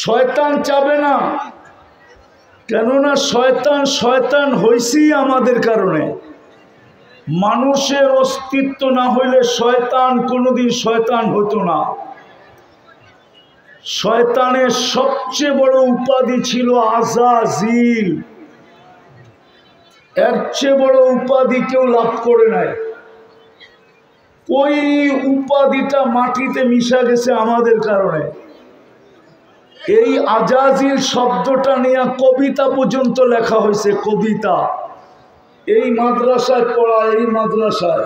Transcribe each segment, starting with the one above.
শয়তান চাবে না, কেননা শয়তান শয়তান হইছি আমাদের কারণে। মানুষের অস্তিত্ব না হইলে শয়তান কোনোদিন শয়তান হতো না। শয়তানের সবচেয়ে বড় উপাধি ছিল আজাজিল। এর চেয়ে বড় উপাধি কেউ লাভ করে নাই। ওই উপাধিটা মাটিতে মিশা গেছে আমাদের কারণে। এই আজাজিল শব্দটা নিয়ে কবিতা পর্যন্ত লেখা হয়েছে, কবিতা। এই মাদ্রাসায় পড়া, এই মাদ্রাসায়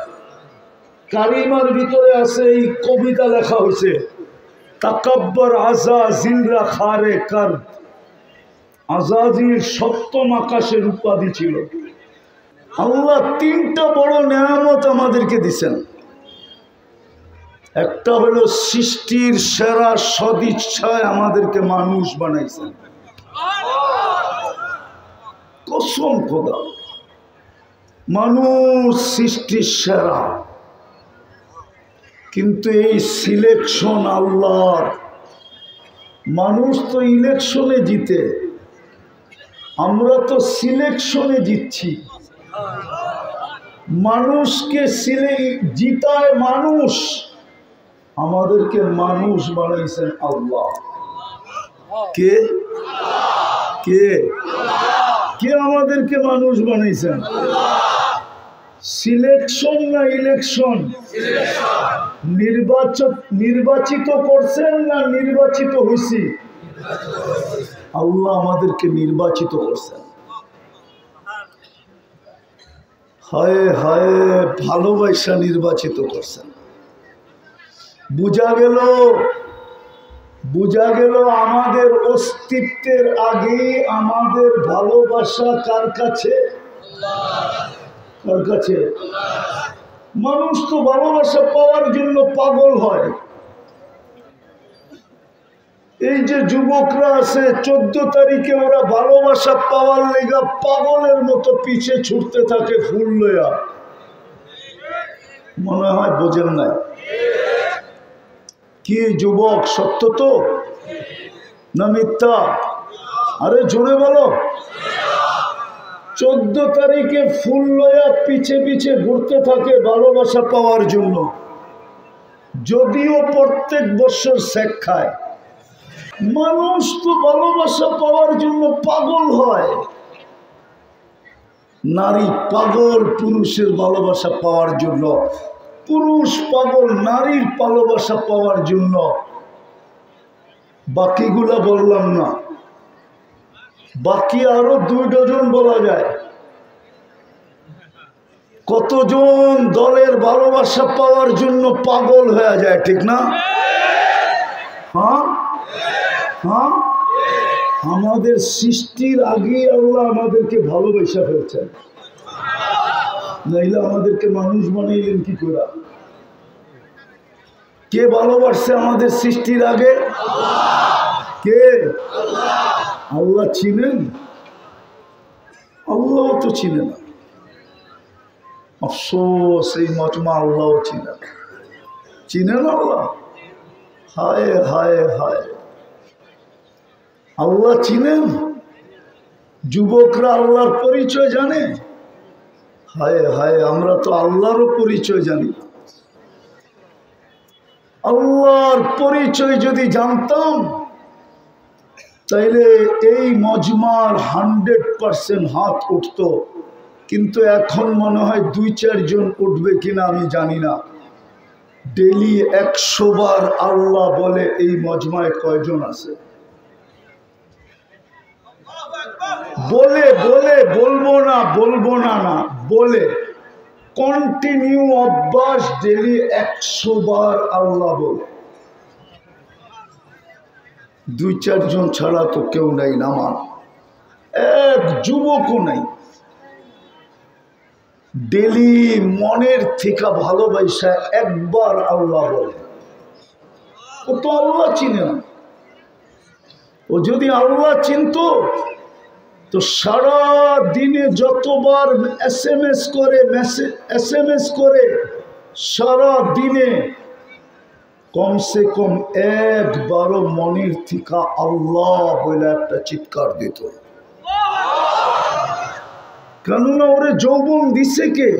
কারিমার ভিতরে আছে, এই কবিতা লেখা হয়েছে, তাকাব্বর আজাজিলরা খারে কর। আজাজিল সপ্তম আকাশের উপাধি ছিল। আল্লাহ তিনটা বড় নেয়ামত আমাদেরকে দিছেন। একটা হলো সৃষ্টির সেরা সদিচ্ছায় আমাদেরকে মানুষ বানাইছেন। কসম খোদা, মানুষ সৃষ্টির সেরা। কিন্তু এই সিলেকশন আল্লাহর। মানুষ তো ইলেকশনে জিতে, আমরা তো সিলেকশনে জিতছি। মানুষকে জিতায় মানুষ, আমাদেরকে মানুষ বানাইছেন আল্লাহ। কে কে কে আমাদেরকে মানুষ বানাইছেন? সিলেকশন না ইলেকশন? নির্বাচিত করছেন না নির্বাচিত হয়েছি? আল্লাহ আমাদেরকে নির্বাচিত করছেন। হায় হায়, ভালোবাসা নির্বাচিত করছেন। বুঝা গেল আমাদের অস্তিত্বের আগে আমাদের ভালোবাসা কার কাছে? কার কাছে? মানুষ তো ভালোবাসা পাওয়ার জন্য পাগল হয়। এই যে যুবকরা আছে, 14 তারিখে ওরা ভালোবাসা পাওয়ার লেগা পাগলের মতো পিছে ছুটতে থাকে ফুল লইয়া। মনে হয় বোঝেন নাই। কি যুবক, সত্য তো না মিথ্যা? আরে জোরে বলো। 14 তারিখে ফুল লইয়া পিছে পিছে ঘুরতে থাকে ভালোবাসা পাওয়ার জন্য, যদিও প্রত্যেক বছর শেখ খায়। মানুষ তো ভালোবাসা পাওয়ার জন্য পাগল হয়। নারী পাগল পুরুষের ভালোবাসা পাওয়ার জন্য, পুরুষ পাগল নারীর ভালোবাসা পাওয়ার জন্য। বাকিগুলা বললাম না, বাকি আরো 2 ডজন বলা যায়। কতজন দলের ভালোবাসা পাওয়ার জন্য পাগল হয়ে যায়, ঠিক না? হ্যাঁ হ্যাঁ, আমাদের সৃষ্টির আগে আল্লাহ আমাদেরকে ভালোবাসা ফেলছেন, নাইলে আমাদেরকে মানুষ বানাইলেন কি করে? কে ভালোবাসছে আমাদের সৃষ্টির আগে? কে? আল্লাহ ছিলেন? আল্লাহ তো ছিলেন না। আফসোস, এই মজমা আল্লাহ চিনেন আল্লাহ? হায় হায় হায়, আল্লাহ চিনেন? যুবকরা আল্লাহর পরিচয় জানে? হায় হায়, আমরা তো আল্লাহরও পরিচয় জানি। আল্লাহর পরিচয় যদি জানতাম তাইলে এই মজমার 100% হাত উঠত। কিন্তু এখন মনে হয় 2-4 জন উঠবে কিনা আমি জানি না। ডেলি 100 বার আল্লাহ বলে এই মজমায় কয়জন আছে? বলে বলে বলবো না বলে কন্টিনিউ অভ্যাস, ডেলি 100 বার আল্লাহ বলে। 2-4 জন ছাড়া তো কেউ নাই, নামান এক যুবকও নাই। ডেলি মনের থেকে ভালোবাসা একবার আল্লাহ বলে। ও তো আল্লাহ চিনে না। ও যদি আল্লাহ চিনতো তো সারা দিনে যতবার এসএমএস করে সারা দিনে কমসে কম একবারও মনির থিকা আল্লাহ বলে একটা চিৎকার দিত। কেননা ওরে যৌবন দিছে কে?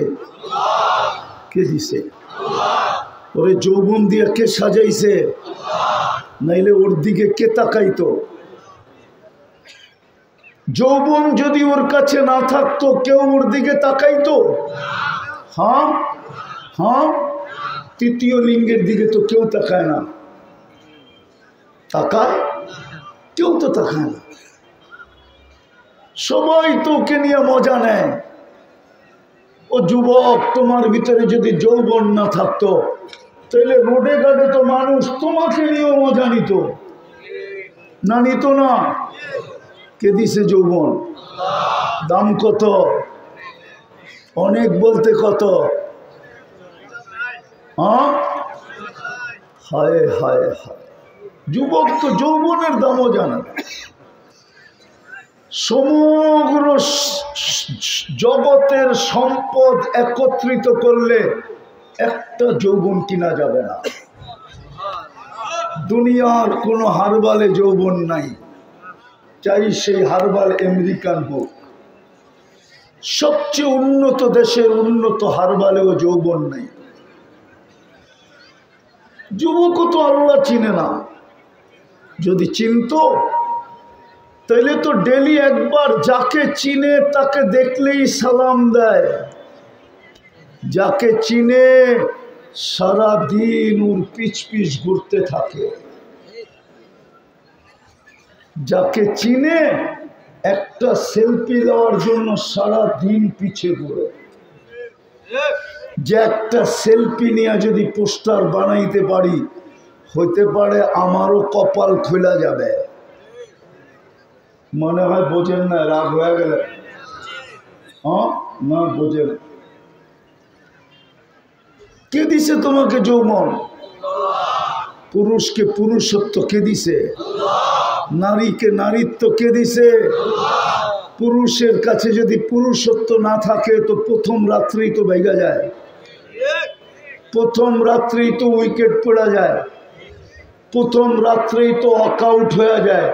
কে দিছে? ওরে যৌবন দিয়ে কে সাজাইছে? নাইলে ওর দিকে কে তাকাইতো? যৌবন যদি ওর কাছে না থাকতো কেউ ওর দিকে তাকাইতো? হ্যাঁ হ্যাঁ, তৃতীয় লিঙ্গের দিকে তো কেউ তাকায় না। তাকায়? কেউ তো তাকায় না। সবাই তো ওকে নিয়ে মজা নেয়। ও যুবক, তোমার ভিতরে যদি যৌবন না থাকতো তাহলে রোডে ঘাটে তো মানুষ তোমাকে নিয়েও মজা নিত না? নিত না? কে দিছে যৌবন? দাম কত? অনেক বলতে কত? হ্যাঁ, হায় হায় হায়, যুবক তো যৌবনের দামও জানে না। সমগ্র জগতের সম্পদ একত্রিত করলে একটা যৌবন কিনা যাবে না। দুনিয়ার কোনো হারবালে যৌবন নাই, চাই সেই হারবাল আমেরিকান হোক। সবচেয়ে উন্নত দেশের উন্নত হারবালেও যৌবন নাই। যুবকও তো আল্লাহ চিনে না। যদি চিনত তাইলে তো ডেলি একবার যাকে চিনে তাকে দেখলেই সালাম দেয়। যাকে চিনে সারা দিন ওর পিছ পিছ ঘুরতে থাকে। যাকে চিনে একটা সেলফি দেওয়ার জন্য সারা দিন পিছে ঘুরে। যে একটা সেলফি নিয়ে যদি পোস্টার বানাইতে পারি, হইতে পারে আমারও কপাল খোলা যাবে। মনে হয় বোঝেন না, রাগ হয়ে গেলে? হ্যাঁ না, বোঝেন। কে দিছে তোমাকে যৌবন? পুরুষকে পুরুষত্ব কে দিছে? নারীকে নারীত্ব কে দিছে? পুরুষের কাছে যদি পুরুষত্ব না থাকে তো প্রথম রাত্রেই তো ভেঙে যায়। প্রথম রাত্রেই তো উইকেট পড়া যায়। প্রথম রাত্রেই তো ওয়াকআউট হয়ে যায়।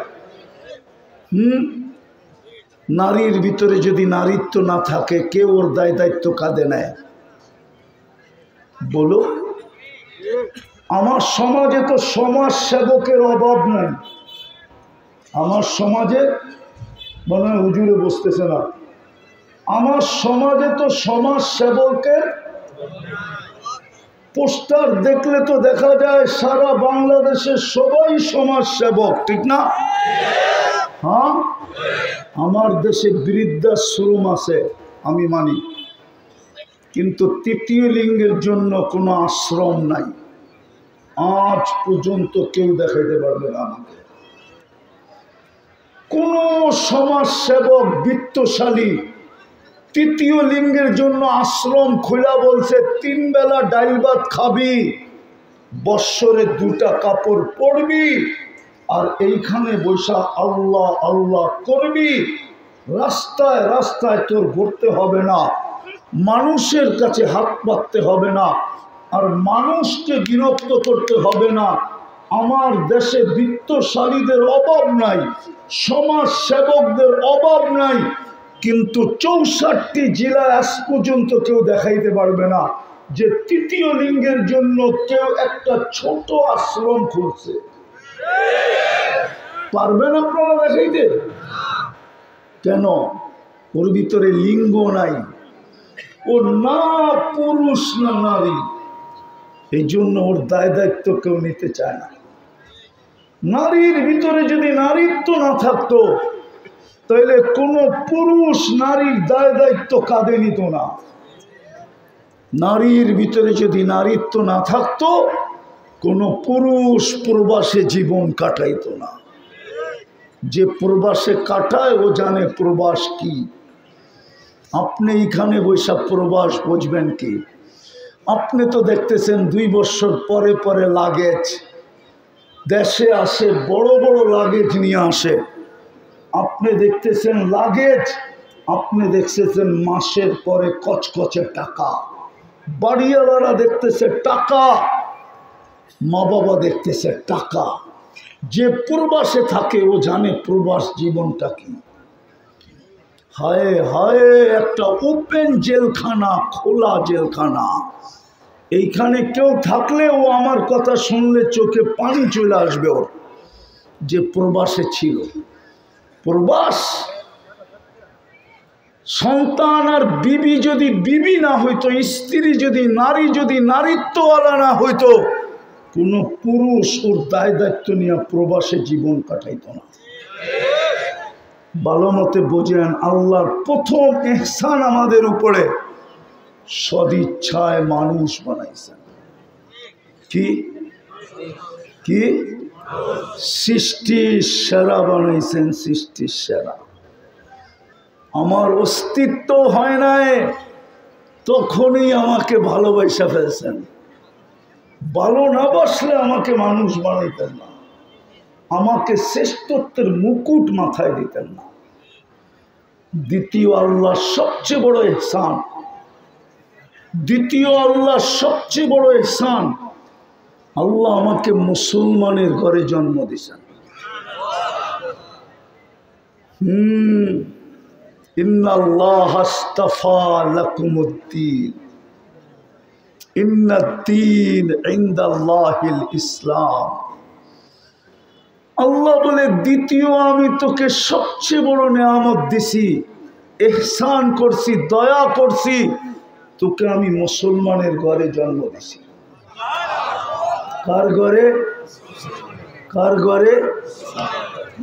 নারীর ভিতরে যদি নারীত্ব না থাকে, কে ওর দায় দায়িত্ব কাঁধে নেয়? বলো। আমার সমাজে তো সমাজ সেবকের অভাব নাই। আমার সমাজে মনে হয় হুজুরে বসতেছে না। আমার সমাজে তো সমাজ সেবকের পোস্টার দেখলে তো দেখা যায় সারা বাংলাদেশের সবাই সমাজ সেবক, ঠিক না? হ্যাঁ, আমার দেশে বৃদ্ধাশ্রম আছে, আমি মানি, কিন্তু তৃতীয় লিঙ্গের জন্য কোনো আশ্রম নাই। আজ পর্যন্ত কেউ দেখাইতে পারবে না আমাকে। কোন সমাজ সেবক বিত্তশালী তৃতীয় লিঙ্গের জন্য আশ্রম খোলা বলছে 3 বেলা ডাইল ভাত খাবি, বৎসরে 2টা কাপড় পরবি, আর এইখানে বৈশা আল্লাহ আল্লাহ করবি। রাস্তায় রাস্তায় তোর ঘুরতে হবে না, মানুষের কাছে হাত পাততে হবে না, আর মানুষকে বিরক্ত করতে হবে না। আমার দেশে বিত্তশালীদের অভাব নাই, সমাজ সেবকদের অভাব নাই, কিন্তু 64টি জেলায় আজ পর্যন্ত কেউ দেখাইতে পারবে না যে তৃতীয় লিঙ্গের জন্য কেউ একটা ছোট আশ্রম খুলছে। পারবেন আপনারা দেখাইতে? কেন? ওর ভিতরে লিঙ্গ নাই, ও না পুরুষ না নারী, এই জন্য ওর দায় দায়িত্ব কেউ নিতে চায় না। নারীর ভিতরে যদি নারীত্ব না থাকতো তাহলে কোনো পুরুষ নারীর দায় দায়িত্ব কাঁধে নিত না। নারীর ভিতরে যদি নারীত্ব না থাকতো কোনো পুরুষ প্রবাসে জীবন কাটাইতো না। যে প্রবাসে কাটায় ও জানে প্রবাস কি। আপনি এখানে বৈশা প্রবাস বুঝবেন কি? আপনি তো দেখতেছেন 2 বছর পরে পরে লাগেজ দেশে আসে, বড় বড় লাগেজ নিয়ে আসে। আপনি দেখতেছেন লাগেজ, আপনি দেখতেছেন মাসের পরে কচকচে টাকা। বাড়িওয়ালারা দেখতেছে টাকা, মা বাবা দেখতেছে টাকা। যে প্রবাসে থাকে ও জানে প্রবাস জীবনটা কি। হায় হায়, একটা ওপেন জেলখানা, খোলা জেলখানা। এইখানে কেউ থাকলে ও আমার কথা শুনলে চোখে পানি চলে আসবে ওর, যে প্রবাসে ছিল। প্রবাস, সন্তান আর বিবি যদি বিবি না হইতো, স্ত্রী যদি নারী যদি নারীত্বওয়ালা না হইতো, কোনো পুরুষ ওর দায় দায়িত্ব নিয়ে প্রবাসে জীবন কাটাইত না। ভালো মতে বোঝেন, আল্লাহর প্রথম ইহসান আমাদের উপরে সদিচ্ছায় মানুষ বানাইছেন। কি কি সৃষ্টির সেরা বানাইছেন, সৃষ্টির সেরা। আমার অস্তিত্ব হয় নাই, তখনই আমাকে ভালোবাসা ফেলছেন। ভালো না বাসলে আমাকে মানুষ বানাইতেন না, আমাকে শ্রেষ্ঠত্বের মুকুট মাথায় দিতেন না। দ্বিতীয় আল্লাহ সবচেয়ে বড় ইহসান, দ্বিতীয় আল্লাহ সবচেয়ে বড় ইহসান, আল্লাহ আমাকে মুসলমানের ঘরে জন্ম দিয়েছেন। ইন্নাল্লাহ আস্তাফা লাকুমুদ্দীন ইন্নাদ্দীন ইনদাল্লাহিল ইসলাম। আল্লাহ বলে, দ্বিতীয় আমি তোকে সবচেয়ে বড় নেয়ামত দিছি, ইহসান করছি, দয়া করছি, তোকে আমি মুসলমানের ঘরে জন্ম দিছি। কার ঘরে? কার ঘরে?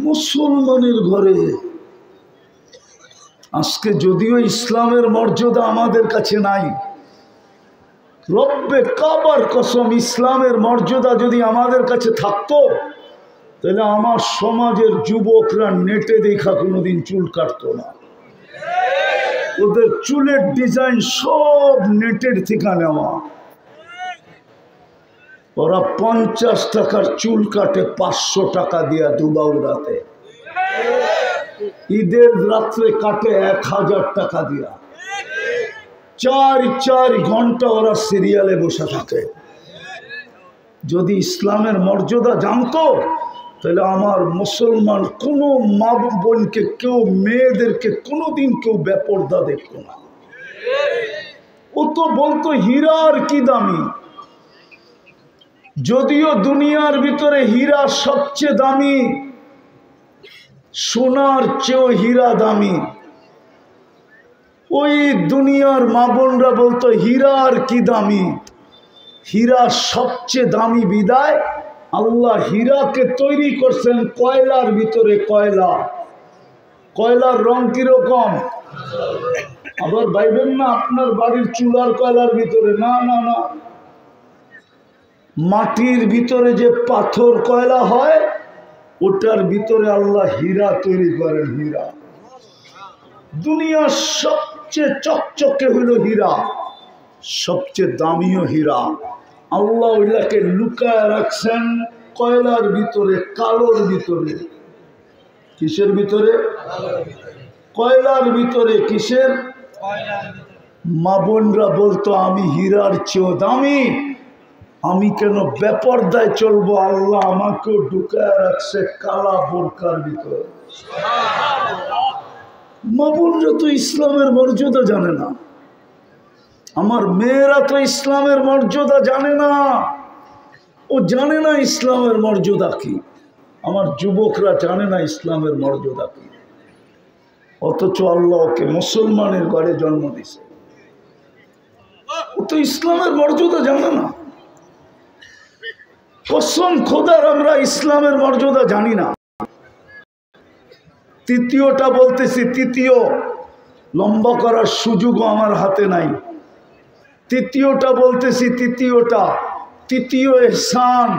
মুসলমানের ঘরে। আজকে যদিও ইসলামের মর্যাদা আমাদের কাছে নাই, রব্বে কাবার কসম, ইসলামের মর্যাদা যদি আমাদের কাছে থাকতো, তাহলে আমার সমাজের যুবকরা নেটে দেখা কোনোদিন চুল কাটতো না। ওদের চুলের ডিজাইন সব নেটের থেকে নেওয়া। ওরা 50 টাকার চুল কাটে 500 টাকা দিয়া দুবাউরাতে। ঈদের রাত্রে কাটে 1000 টাকা দিয়া। 4 ঘন্টা ওরা সিরিয়ালে বসে থাকে। যদি ইসলামের মর্যাদা জানতো, তাহলে আমার মুসলমান কোনো মা বোনকে, কেউ মেয়েদেরকে কোনোদিন কেউ বেপরদা দেখতো না। ও তো বলতো হীরার কি দামি। যদিও দুনিয়ার ভিতরে হীরা সবচেয়ে দামি, সোনার চেয়েও হীরা দামি। ওই দুনিয়ার মা বোনরা বলতো হীরার কি দামি। হীরা সবচেয়ে দামি বিদায় আল্লাহ হীরাকে তৈরি করছেন কয়লার ভিতরে। কয়লা, কয়লার রং কিরকম? আবার ভাইবেন না আপনার বাড়ির চুলার কয়লার ভিতরে, না না না, মাটির ভিতরে যে পাথর কয়লা হয়, ওটার ভিতরে আল্লাহ হীরা তৈরি করেন। হীরা, দুনিয়ার সবচেয়ে চকচকে হইল হীরা, সবচেয়ে দামিও হীরা। আল্লাহ ওইটাকে লুকায় রাখছেন কয়লার ভিতরে, কালোর ভিতরে। কিসের ভিতরে? কয়লার ভিতরে। কিসের? মা বোনরা বলতো আমি হীরার চেয়েও দামি, আমি কেন বেপরদায় চলবো? আল্লাহ আমাকেও ঢুকায় রাখছে কালা বোরকার ভিতরে। মা বোনরা তো ইসলামের মর্যাদা জানে না, আমার মেয়েরা তো ইসলামের মর্যাদা জানে না। ও জানে না ইসলামের মর্যাদা কি, আমার যুবকরা জানে না ইসলামের মর্যাদা কি। অথচ আল্লাহ ওকে মুসলমানের ঘরে জন্ম দিছে। ও তো ইসলামের মর্যাদা জানে না। কসম খোদার, আমরা ইসলামের মর্যাদা জানি না। তৃতীয়টা বলতেছি, তৃতীয়, লম্বা করার সুযোগও আমার হাতে নাই। তৃতীয়টা বলতেছি, তৃতীয় ইহসান।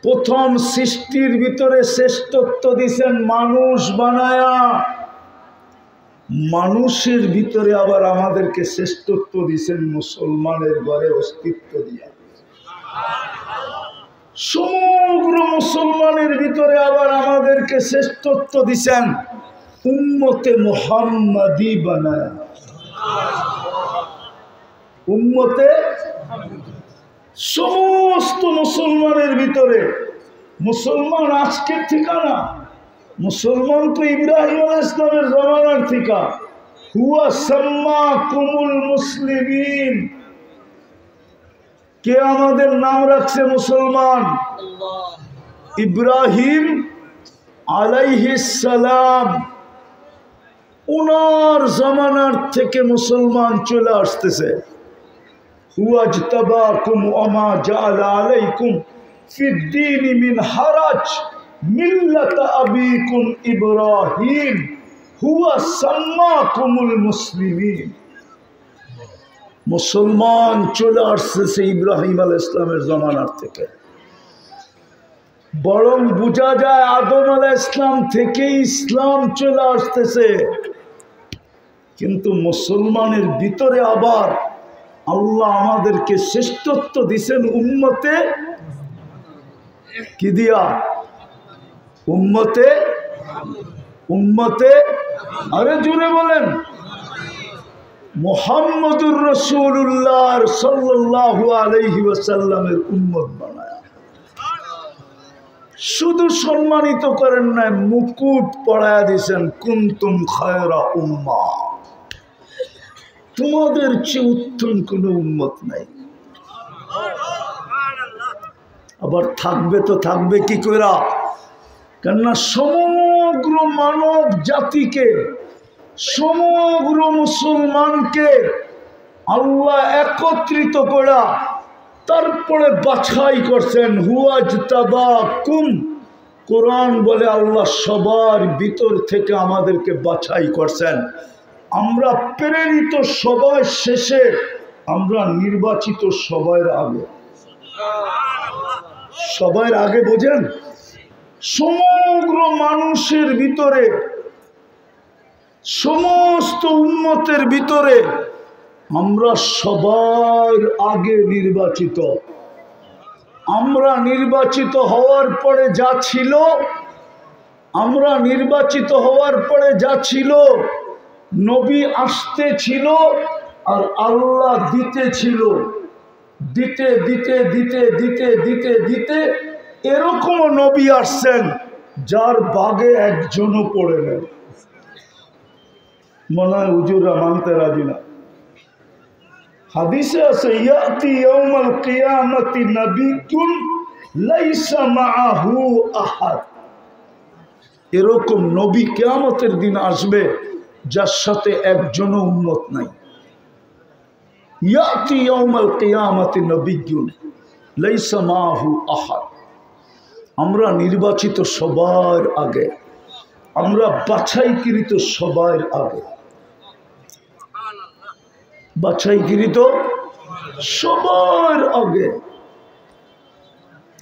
প্রথম সৃষ্টির ভিতরে শ্রেষ্ঠত্ব দিছেন মানুষ বানায়া, মানুষের ভিতরে আবার আমাদেরকে শ্রেষ্ঠত্ব দিছেন মুসলমানের ঘরে অস্তিত্ব দিয়া। সমগ্র মুসলমানের ভিতরে আবার আমাদেরকে শ্রেষ্ঠত্ব দিছেন উম্মতে মুহাম্মাদি বানায়া। উম্মতে সমস্ত মুসলমানের ভিতরে, মুসলমান আজকের ঠিকানা, মুসলমান তো ইব্রাহিম আলাইহিস সালামের জমানার ঠিকা। হুয়া সাম্মাকুমুল মুসলিমিন, কে আমাদের নাম রাখছে মুসলমান? ইব্রাহিম আলাইহিস সালাম। উনার জমানার থেকে মুসলমান চলে আসতেছে। হুয়াজতাবাকুম ওয়া জাআলা আলাইকুম ফিদ্দীনি মিন হারাজ মিল্লাতা আবিকুম ইব্রাহিম হুয়া সাম্মাকুমুল মুসলিমিন। মুসলমান চলে আসতেছে ইব্রাহিম আলাইহিস সালামের জমানার থেকে। বরং বোঝা যায় আদম আলাইহিস সালাম থেকে ইসলাম চলে আসতেছে। কিন্তু মুসলমানের ভিতরে আবার আল্লাহ আমাদেরকে শ্রেষ্ঠত্ব দিছেন উম্মতে কি দিয়া? উম্মতে, উম্মতে, আরে জোরে বলেন, মুহাম্মদুর রাসূলুল্লাহ সাল্লাল্লাহু আলাইহি ওয়াসাল্লামের উম্মত বানায়া। শুধু সম্মানিত করেন না, মুকুট পরায়া দিয়েছেন, কুনতুম খায়রা উম্মাহ, তোমাদের চেয়ে উত্তম কোন উম্মত নাই। আবার থাকবে তো থাকবে কি কইরা? কেননা সমগ্র মানব জাতিকে, সমগ্র মুসলমানকে আল্লাহ একত্রিত করা তারপরে বাছাই করছেন। হুয়াজতাবাকুম, কোরআন বলে আল্লাহ সবার ভিতর থেকে আমাদেরকে বাছাই করছেন। আমরা প্রেরিত সবার শেষে, আমরা নির্বাচিত সবার আগে। সবার আগে বোঝেন? সমগ্র মানুষের ভিতরে, সমস্ত উম্মতের ভিতরে আমরা সবার আগে নির্বাচিত। আমরা নির্বাচিত হওয়ার পরে যা ছিল, আমরা নির্বাচিত হওয়ার পরে যা ছিল, নবী আসতে ছিল আর আল্লাহ দিতে ছিল। দিতে দিতে দিতে দিতে দিতে দিতে এরকমও নবী আসছেন যার বাগে একজনও পড়ে নেই। মনে হয় হুজুররা মানতে রাজি না। হাদিসে আছে, ইয়াতি ইয়াউমাল কিয়ামতি নাবিয়্যুন লাইসা মাআহু আহাদ। এরকম নবী কিয়ামতের দিন আসবে যার সাথে একজনও উম্মত নাই। ইয়াতি ইয়াউমাল কিয়ামতি নাবিয়্যুন লাইসা মাআহু আহাদ। আমরা নির্বাচিত সবার আগে, আমরা বাছাইকৃত সবার আগে, বাছাইকৃত সবার আগে।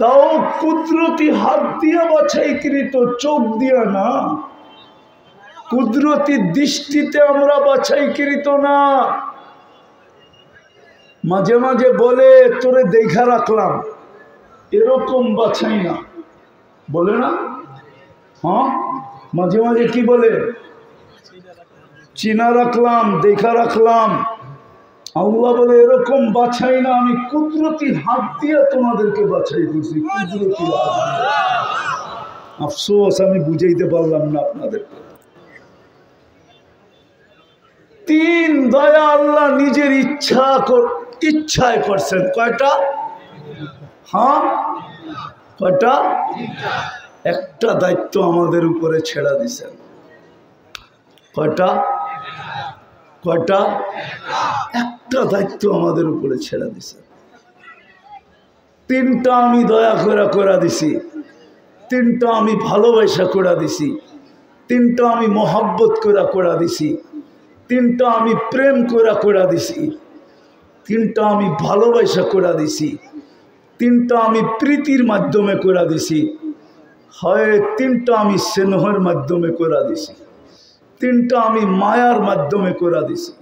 তাও কুদরতি হাত দিয়ে বাছাইকৃত, চোখ দিয়ে না। কুদরতি দৃষ্টিতে আমরা বাছাইকৃত না। মাঝে মাঝে বলে তোরে দেখা রাখলাম, এরকম বাছাই না, বলে না? হ্যাঁ, মাঝে মাঝে কি বলে? চিনা রাখলাম, দেখা রাখলাম। আল্লাহ বলে এরকম বাছাই না, আমি কুদরতি হাত দিয়ে তোমাদেরকে বাছাই করছি, কুদরতি হাত দিয়ে। আফসোস আমি বুঝাইতে পারলাম না আপনাদেরকে। তিন দয়া আল্লাহ নিজের ইচ্ছায় করছেন। কয়টা? হ্যাঁ, কয়টা? একটা দায়িত্ব আমাদের উপরে ছেড়ে দিছেন। কয়টা? কয়টা? একটা দায়িত্ব আমাদের উপরে ছেড়ে দিছেন। তিনটা আমি দয়া করে দিছি, তিনটা আমি ভালোবাসা করে দিছি, তিনটা আমি মহব্বত করে দিছি, তিনটা আমি প্রেম করে দিছি, তিনটা আমি ভালোবাসা করে দিছি, তিনটা আমি প্রীতির মাধ্যমে করে দিছি, হয় তিনটা আমি স্নেহের মাধ্যমে করে দিছি, তিনটা আমি মায়ার মাধ্যমে করে দিছি,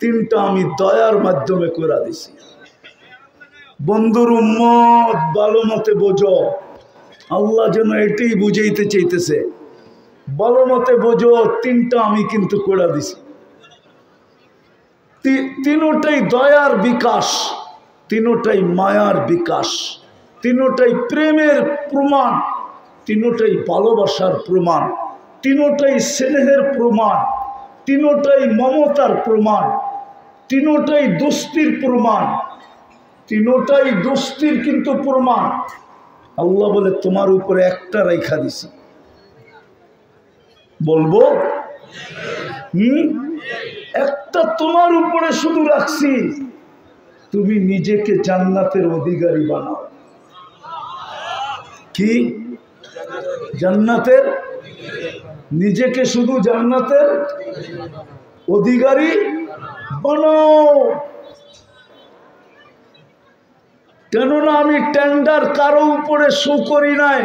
তিনটা আমি দয়ার মাধ্যমে করে দিছি। বন্ধুর উম্মত ভালো মতে বোঝো, আল্লাহ যেন এটাই বুঝাইতে চাইতেছে। ভালো মতে বোঝো, তিনটা আমি কিন্তু করে দিছি। তিনটাই দয়ার বিকাশ, তিনোটাই মায়ার বিকাশ, তিনোটাই প্রেমের প্রমাণ, তিনোটাই ভালোবাসার প্রমাণ, তিনোটাই স্নেহের প্রমাণ, তিনোটাই মমতার প্রমাণ, তিনোটাই দোস্তির প্রমাণ, তিনোটাই দোস্তির কিন্তু প্রমাণ। আল্লাহ বলে তোমার উপরে একটা রেখা দিছি, বলবো একটা তোমার উপরে শুধু রাখছি, তুমি নিজেকে জান্নাতের অধিকারী বানাও। কি জান্নাতের? নিজেকে শুধু জান্নাতের অধিকারী বানাও। কেননা আমি টেন্ডার কারো উপরে শো করি নাই।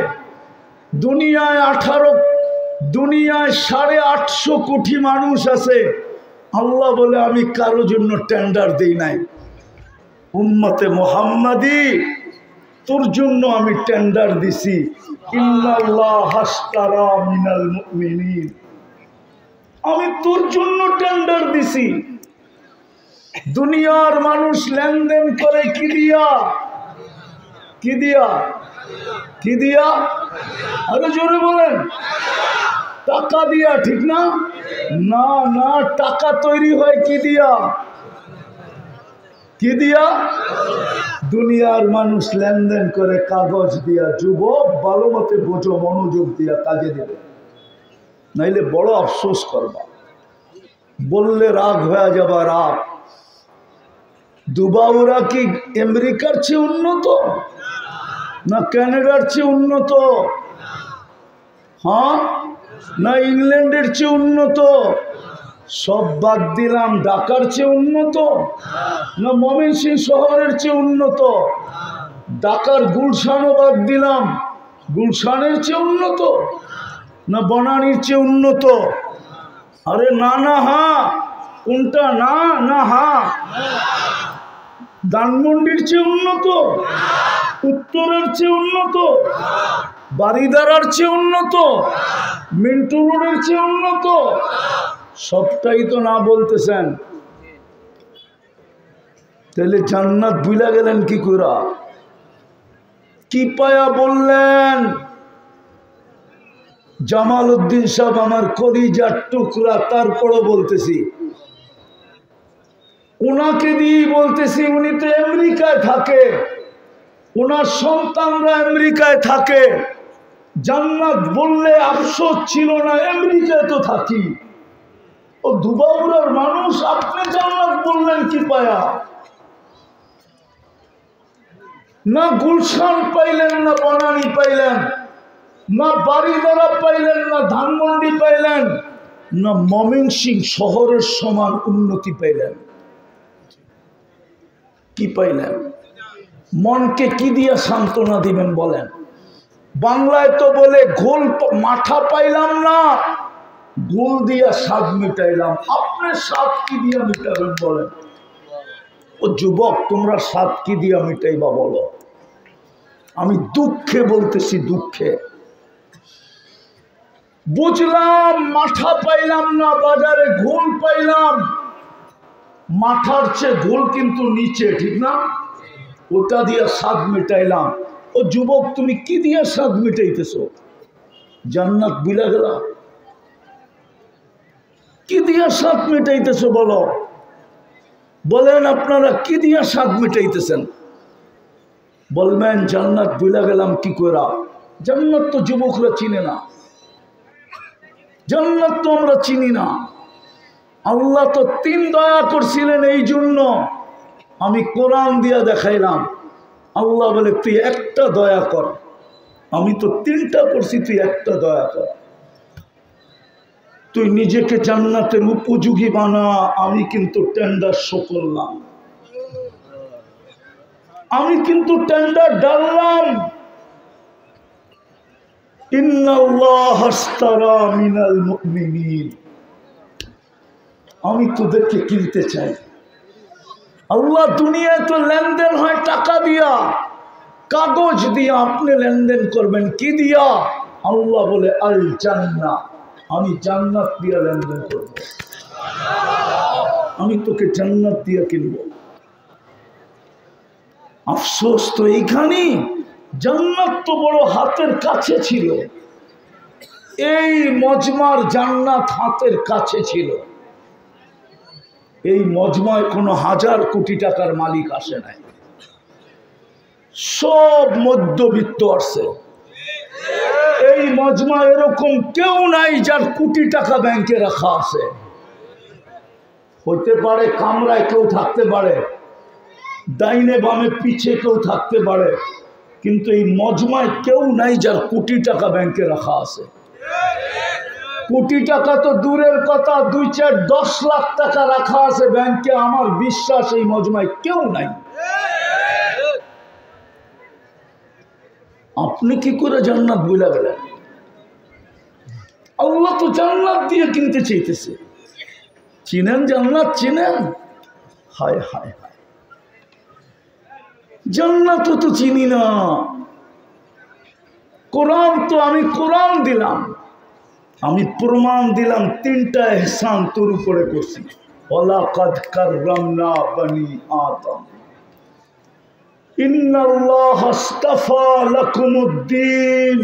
দুনিয়ায় 850 কোটি মানুষ আছে, আল্লাহ বলে আমি কারো জন্য টেন্ডার দেই নাই। উম্মতে মুহাম্মাদি তোর জন্য আমি টেন্ডার দিছি। ইন্নাল্লাহ আশতারা মিনাল মুমিনিন, আমি তোর জন্য টেন্ডার দিছি। দুনিয়ার মানুষ লেনদেন করে কি দিয়া? কি দিয়া? কি দিয়া? আরো জোরে বলেন। টাকা দিয়া, ঠিক না? না না, টাকা তৈরি হয় কি দিয়া? কি দিয়া? দুনিয়ার মানুষ লেনদেন করে কাগজ দিয়া। যুবক ভালো মতে বোঝো, মনোযোগ দিয়া কাজে দেবে, নাইলে বড় আফসোস করবা, বললে রাগ হয়ে যাবা। রাগ। দুবাইরা কি আমেরিকার চেয়ে উন্নত না কানাডার চেয়ে উন্নত? হ্যাঁ না ইংল্যান্ডের চেয়ে উন্নত? সব বাদ দিলাম, ঢাকার চেয়ে উন্নত না ময়মনসিংহ শহরের চেয়ে উন্নত? ঢাকার গুলশানও বাদ দিলাম, গুলশানের চেয়ে উন্নত না বনানীর চেয়ে উন্নত? আরে না না, হ্যাঁ কোনটা? না না, হ্যাঁ। ধানমন্ডির চেয়ে উন্নত? উত্তরের চেয়ে উন্নত? বারিদারার চেয়ে উন্নত? মিন্টু রোডের চেয়ে উন্নত? সবটাই তো না বলতেছেন, তাহলে জান্নাত ভুলা গেলেন কি করে? কি পায়া বললেন? জামাল উদ্দিন সাহেব আমার কলিজার টুকরা, তারপরও বলতেছি, ওনাকে দিয়ে বলতেছি, উনি তো আমেরিকায় থাকে, ওনার সন্তানরা আমেরিকায় থাকে। জান্নাত বললে আফসোস ছিল না, আমেরিকায় তো থাকি। ও দুবাইয়ের মানুষ, আপনি জান্নাত বললেন কি পায়া? না গুলশান পাইলেন, না বনানী পাইলেন, না বারিদারা পাইলেন, না ধানমন্ডি পাইলেন, না ময়মনসিংহ শহরের সমান উন্নতি পাইলেন। কি পাইলেন? মনকে কি দিয়া সান্ত্বনা দিবেন বলেন? বাংলায় তো বলে গোল মাথা পাইলাম না, গোল দিয়া স্বাদ মিটাইলাম। আপনি স্বাদ কি দিয়া মিটাবেন বলেন? ও যুবক, তোমরা স্বাদ কি দিয়া মিটাইবা বলো? আমি দুঃখে বলতেছি, দুঃখে। বুঝলাম মাথা পাইলাম না, বাজারে গোল পাইলাম। মাথার চেয়ে গোল কিন্তু নিচে, ঠিক না? ওটা দিয়া স্বাদ মিটাইলাম। ও যুবক, তুমি কি দিয়া স্বাদ মিটাইতেছ? জান্নাত বিলা গেলা? কি দিয়া স্বাদ মিটাইতেছ বলো? বলেন আপনারা কি দিয়া স্বাদ মিটাইতেছেন? বলবেন জান্নাত বিলা গেলাম কি করা? জান্নাত তো যুবকরা চিনে না, জান্নাত তো আমরা চিনি না। আল্লাহ তো 3 দয়া করছিলেন, এই জন্য আমি কোরআন দিয়া দেখাইলাম। আল্লাহ বলে তুই একটা দয়া কর, আমি তো 3টা করছি, তুই একটা দয়া কর। তুই নিজেকে জান্নাতের উপযোগী বানা, আমি কিন্তু টেন্ডার শো করলাম, আমি কিন্তু টেন্ডার ডাললাম। ইন্নাল্লাহ আশতারা মিনাল মুমিনিন, আমি তোদেরকে কিনতে চাই। আল্লাহ, দুনিয়ায় তো লেনদেন হয় টাকা দিয়া, কাগজ দিয়া। আপনি লেনদেন করবেন কি দিয়া? আল্লাহ বলে আল জান্নাহ, আমি জান্নাত দিয়া লেনদেন করব, আমি তোকে জান্নাত দিয়া কিনব। আফসোস তো এইখানে, জান্নাত তো বড় হাতের কাছে ছিল, এই মজমার জান্নাত হাতের কাছে ছিল। এই মজমায় কোনো 1000 কোটি টাকার মালিক আসে নাই, সব মধ্যবিত্ত আসছে। এই মজমা এরকম কেউ নাই যার কোটি টাকা ব্যাংকে রাখা আছে। হইতে পারে কামরায় কেউ থাকতে পারে, ডাইনে বামে পিছে কেউ থাকতে পারে, কিন্তু এই মজমায় কেউ নাই যার কোটি টাকা ব্যাংকে রাখা আছে। কোটি টাকা তো দূরের কথা, 2-4-10 লাখ টাকা রাখা আছে ব্যাংকে, আমার বিশ্বাস এই মজমায় কেউ নাই। আপনি কি করে জান্নাত ভুলে গেলেন? আল্লাহ তো জান্নাত দিয়ে কিনতে চাইতেছে। চিনেন জান্নাত? চিনেন? হায় হায় হায়, জান্নাত তো চিনি না। কোরআন তো আমি কোরআন দিলাম, আমি প্রমাণ দিলাম 3টা ইহসান তোর উপরে করছি। ওয়ালাকাদ কাররামনা বনি আদম, ইন্নাল্লাহা আস্তাফা লাকুমুদ্দীন,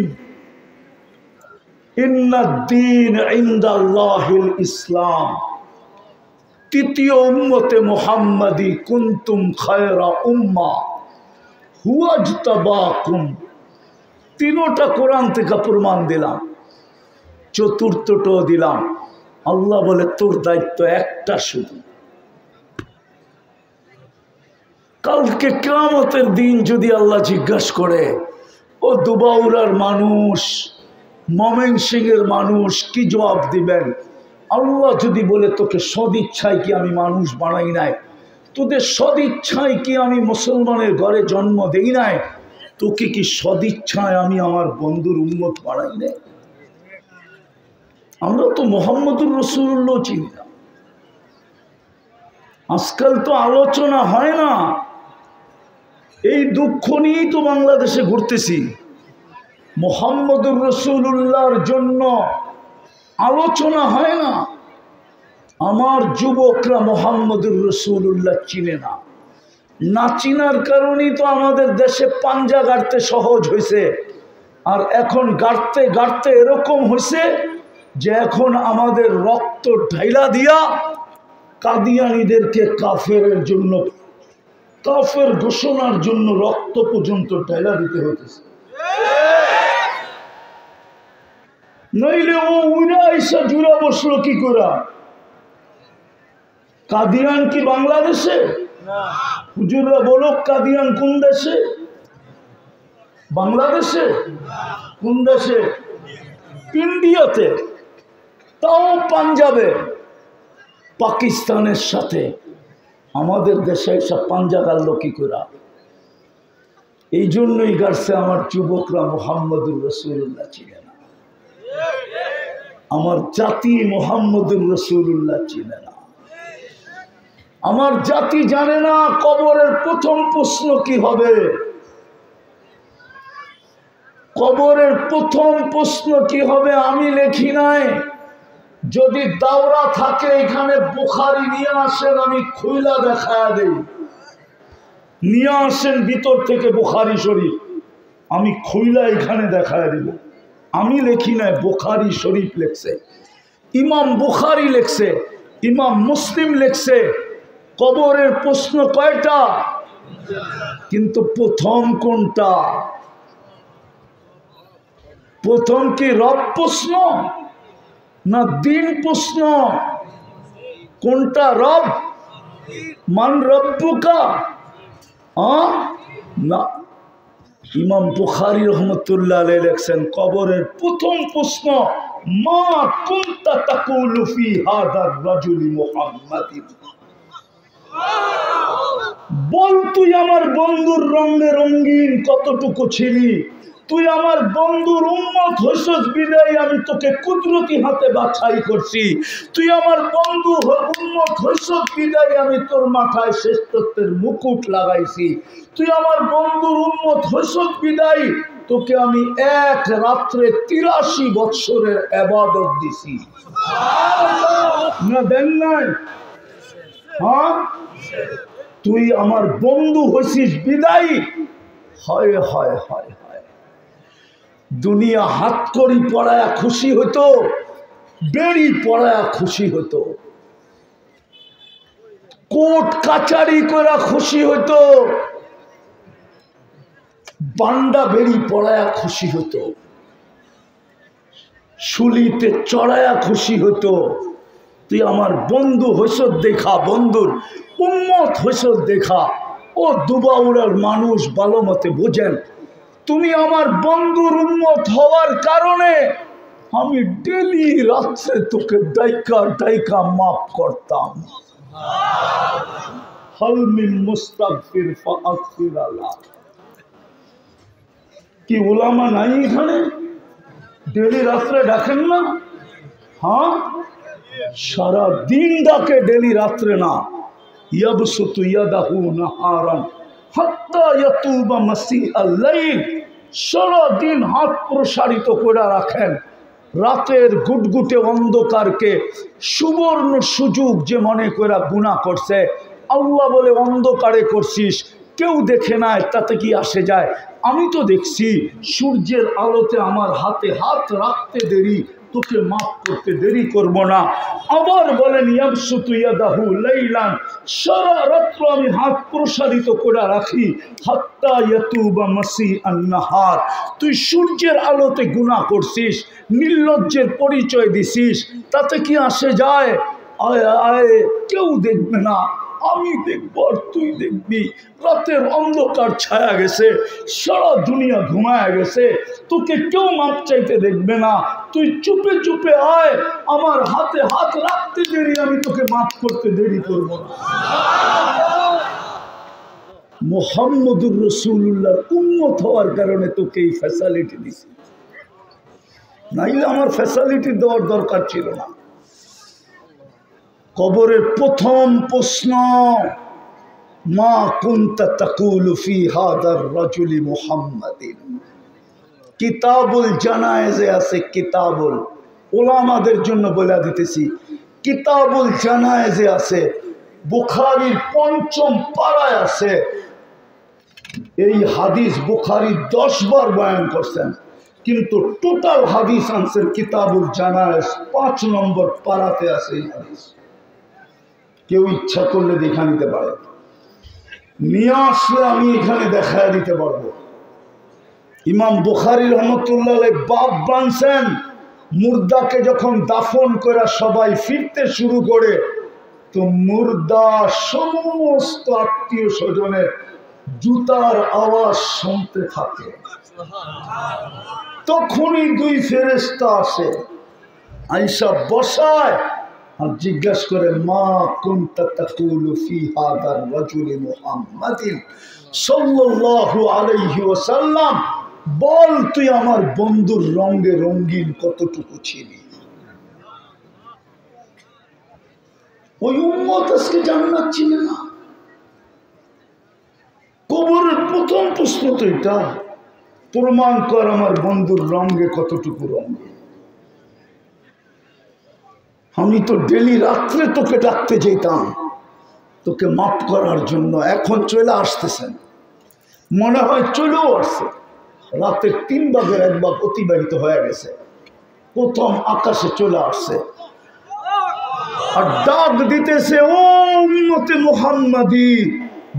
ইন্নাদ-দীন ইনদাল্লাহিল ইসলাম। 3য় উম্মতে মুহাম্মাদি কুনতুম খায়রা উম্মাহ হুয়াজতাবাকুম। 3টা কোরআন থেকে প্রমাণ দিলাম, 4র্থটাও দিলাম। আল্লাহ বলে তোর দায়িত্ব একটা শুধু। কালকে কিয়ামতের দিন যদি আল্লাহ জিজ্ঞাসা করে, ও দুবাউরার মানুষ, ময়মনসিংহের মানুষ, কি জবাব দিবেন? আল্লাহ যদি বলে তোকে সদিচ্ছায় কি আমি মানুষ বানাই নাই, তোদের সদিচ্ছায় কি আমি মুসলমানের ঘরে জন্ম দেই নাই, তোকে কি সদিচ্ছায় আমি আমার বন্ধুর উম্মত বানাই নাই? আমরা তো মুহাম্মদুর রাসূলুল্লাহ চিনি না। আজকাল তো আলোচনা হয় না, এই দুঃখ নিয়েই তো বাংলাদেশে ঘুরতেছি। মুহাম্মদুর রাসূলুল্লাহর জন্য আলোচনা হয় না। আমার যুবকরা মুহাম্মদুর রাসূলুল্লাহ চিনে না, না চিনার কারণেই তো আমাদের দেশে পাঞ্জা গাড়তে সহজ হয়েছে। আর এখন গাড়তে গাড়তে এরকম হয়েছে যে এখন আমাদের রক্ত ঢাইলা দিয়া কাদিয়ানীদেরকে কাফেরের জন্য, কাফের ঘোষণার জন্য রক্ত পর্যন্ত ঢাইলা দিতে হতেছে। নইলে ও উড়া এসে জুড়া বসলো কি করে? কাদিয়ান কি বাংলাদেশে? হুজুররা বলো, কাদিয়ান কোন দেশে? বাংলাদেশে? কোন দেশে? ইন্ডিয়াতে, তাও পাঞ্জাবে। পাকিস্তানের সাথে আমাদের দেশে সব পাঞ্জা গাড়ল কি করে? এই জন্যই গাড়ছে আমার যুবকরা মুহাম্মদুর রাসূলুল্লাহ চিনে না, আমার জাতি মুহাম্মদুর রাসূলুল্লাহ চিনে না। আমার জাতি জানে না কবরের প্রথম প্রশ্ন কি হবে। কবরের প্রথম প্রশ্ন কি হবে আমি লেখি নাই। যদি দাওরা থাকে এখানে বুখারী নিয়ে আসেন, আমি খুইলা দেখায়া দেই। নিয়ে আসেন ভিতর থেকে বুখারী শরীফ, আমি খুইলা এখানে দেখায়া দিব। আমি লেখি নাই, বুখারী শরীফ লেখছে, ইমাম বুখারী লেখছে, ইমাম মুসলিম লেখছে। কবরের প্রশ্ন কয়টা? কিন্তু প্রথম কোনটা? প্রথম কি রব প্রশ্ন না দিন প্রশ্ন? কোনটা রব? মান রব্বুকা? না, ইমাম বুখারী রহমতুল্লাহ আলাইহি লেখছেন কবরের প্রথম প্রশ্ন, মা কুনতা তাকুলু ফি হাদার রাজুলি মুহাম্মাদিন। বল তুই আমার বন্ধুর রঙে রঙিন কতটুকু ছিলি? তুই আমার বন্ধুর উম্মত হইছস বিদায় আমি তোকে কুদরতি হাতে বাছাই করছি। তুই আমার বন্ধু উম্মত হইছস বিদায় আমি তোর মাথায় শ্রেষ্ঠত্বের মুকুট লাগাইছি। তুই আমার বন্ধুর উম্মত হইছস বিদায় তোকে আমি এক রাত্রে 83 বৎসরের ইবাদত দিছি। না দেন নাই? হ্যাঁ, তুই আমার বন্ধু হইছিস বিদায়ী। হয় হয় হয় হয়, দুনিয়া হাত করি পড়ায়া খুশি হতো, বেড়ি পড়ায়া খুশি হতো, কোর্ট কাচারি করা খুশি হতো, বান্ডা বেড়ি পড়ায়া খুশি হতো, শুলিতে চড়ায়া খুশি হতো। তুই আমার বন্ধু হইস দেখা, বন্ধুর উম্মত হইস দেখা। ও দুবাউড়ার মানুষ ভালো মতে বোঝেন, তুমি আমার বন্ধুর উম্মত হওয়ার কারণে আমি ডেলি রাত্রে তোকে ডাইকা ডাইকা মাফ করতাম। হাল মিন মুস্তাগফির ফাগফির আল্লাহ। কি উলামা নাই এখানে? ডেলি রাত্রে ডাকেন না? হ্যাঁ, সারা দিন ডাকে, ডেলি রাত্রে না। ইয়াবসুতু ইয়াদাহু নাহারান হাত্তা ইয়াতুবা মাসিআল লাইল। সারা দিন হাত প্রসারিত করে রাখেন, রাতের গুটগুটে অন্ধকারকে সুবর্ণ সুযোগ যে মনে করে গুনাহ করছে। আল্লাহ বলে অন্ধকারে করছিস, কেউ দেখে নাই, তাতে কি আসে যায়? আমি তো দেখছি সূর্যের আলোতে আমার হাতে হাত রাখতে দেরি, তোকে মাফ করতে দেরি করব না। আবার বলেন ইয়াবসুতু ইয়াদাহু লাইলান, সারা রাত্র আমি হাত প্রসারিত করে রাখি, হাত্তা ইয়াতুবা মাসিআন নাহার। তুই সূর্যের আলোতে গুনাহ করছিস, নির্লজ্জের পরিচয় দিছিস, তাতে কি আসে যায়? আয় আয়, কেউ দেখবে না, আমি দেখবো আর তুই দেখবি। রাতের অন্ধকার ছায়া গেছে, সারা দুনিয়া ঘুমায়া গেছে, তোকে কেউ মাপ চাইতে দেখবে না। তুই চুপে চুপে আয়, আমার হাতে হাত রাখতে দেরি, আমি তোকে মাফ করতে দেরি করবো না। মুহাম্মদুর রাসূলুল্লাহর উম্মত হওয়ার কারণে তোকে এই ফ্যাসিলিটি দিছি, নাইলে আমার ফ্যাসিলিটি দেওয়ার দরকার ছিল না। কবরের প্রথম প্রশ্ন, মা কুনতা তাকুলু ফি হাদার রাজুলি মুহাম্মাদিন। কিতাবুল জানায়েজে আছে, কিতাবুল উলামাদের জন্য বলে দিতেছি, কিতাবুল জানায়েজে আছে, বুখারীর ৫ম পারায় আছে। এই হাদিস বুখারী 10 বার বয়ান করছেন, কিন্তু টোটাল হাদিস আনছেন কিতাবুল জানায়েজ 5 নম্বর পারাতে আছে এই হাদিস। কেউ ইচ্ছা করলে দেখা নিতে পারে, নিয়ে আসলে আমি এখানে দেখায় দিতে পারবো। ইমাম বুখারী রহমতুল্লাহ আলাইহি বাপ বানছেন, মুর্দাকে যখন দাফন করে সবাই ফিরতে শুরু করে, তো মুর্দা সমস্ত আত্মীয় স্বজনের জুতার আওয়াজ শুনতে থাকে। তখনই 2 ফেরেশতা আসে, আয়েশা বসায় আর জিজ্ঞাসা করে, মা কুনতা তাকুলু ফি হাদার রাজুলি মুহাম্মাদিন সাল্লাল্লাহু আলাইহি ওয়াসাল্লাম, বল তুই আমার বন্ধুর রঙে রঙিন কতটুকু ছিলি? ওই উম্মত আজকে জান্নাত চিনে না। কবরের প্রথম প্রশ্ন তো এটা, প্রমাণ কর আমার বন্ধুর রঙে কতটুকু রঙে। আমি তো ডেলি রাত্রে তোকে ডাকতে যেতাম তোকে মাফ করার জন্য, এখন চলে আসতেছেন, মনে হয় চলেও আসছে। রাতের 3 ভাগের 1 ভাগ অতিবাহিত হয়ে গেছে, প্রথম আকাশে চলে আসছে আর ডাক দিতেছে, ও উম্মতে মুহাম্মাদি।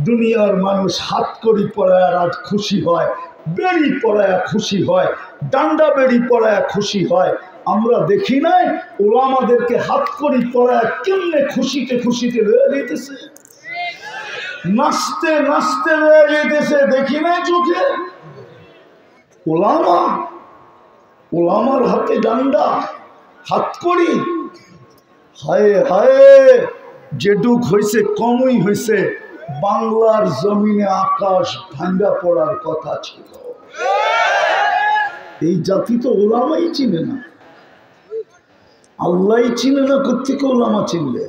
দুনিয়ার মানুষ হাত করি পড়ায় আজ খুশি হয়, বেড়ি পড়ায় খুশি হয়, ডান্ডা বেড়ি পড়ায় খুশি হয়। আমরা দেখি নাই ওলামাদেরকে হাত করি পড়ায় কেমনে খুশিতে খুশিতে রয়ে যেতেছে, নাচতে নাচতে রয়ে যেতেছে, দেখি নাই চোখে? ওলামা, ওলামার হাতে ডান্ডা, হাত করি। হায় হায়, যেটুক হয়েছে কমই হয়েছে, বাংলার জমিনে আকাশ ভাঙ্গা পড়ার কথা ছিল। এই জাতি তো ওলামাই চিনে না, আল্লাহ চিনে না। কোত্থেকে ওলামা চিনলে?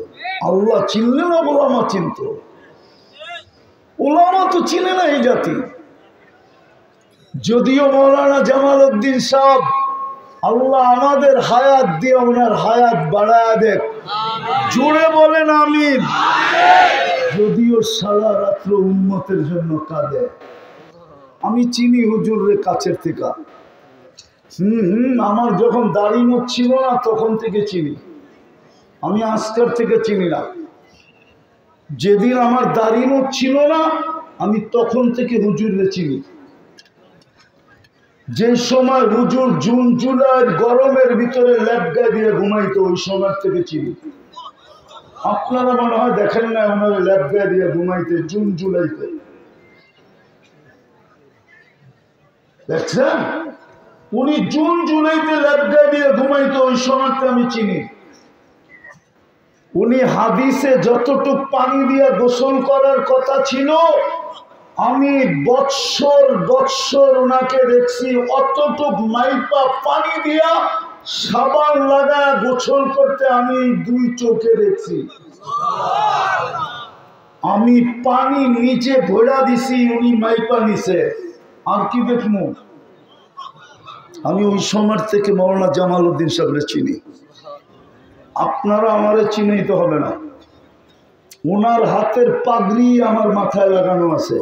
আল্লাহ চিনলে না ওলামা চিনত? ওলামা তো চিনে না এই জাতি। যদিও মৌলানা জামাল উদ্দিন সাহেব, আল্লাহ আমাদের হায়াত দিয়ে ওনার হায়াত বাড়ায় দেখ, জোরে বলেন আমিন। যদিও সারা রাত্র উম্মতের জন্য কাঁদে। আমি চিনি হুজুরের কাছের থেকে। আমার যখন দাড়ি মুখ ছিল না তখন থেকে চিনি, আমি আজকের থেকে চিনি না। যেদিন আমার দাড়ি মুখ ছিল না আমি তখন থেকে হুজুররে চিনি। যে সময় হুজুর জুন জুলাই গরমের ভিতরে ল্যাবগা দিয়ে ঘুমাইতো ওই সময় থেকে চিনি। আপনারা মনে হয় দেখেন না ওনার ল্যাবগা দিয়ে ঘুমাইতে জুন জুলাইতে, দেখছেন? উনি জুন জুলাইতে ল্যাবগা দিয়ে ঘুমাইতো ওই সময়তে আমি চিনি। উনি হাদিসে যতটুক পানি দিয়ে গোসল করার কথা ছিল আমি বৎসর বৎসর ওনাকে দেখছি অতটুক মাইপা পানি দিয়া সাবান লাগায় গোসল করতে আমি দুই চোখে দেখছি। আমি পানি নিচে ভরা দিছি, উনি মাইপা নিছে, আর কি দেখবো? আমি ওই সময় থেকে মৌলানা জামাল উদ্দিন সাহেবরে চিনি। আপনারা আমারে চিনাইতে হবে না, ওনার হাতের পাগড়ি আমার মাথায় লাগানো আছে।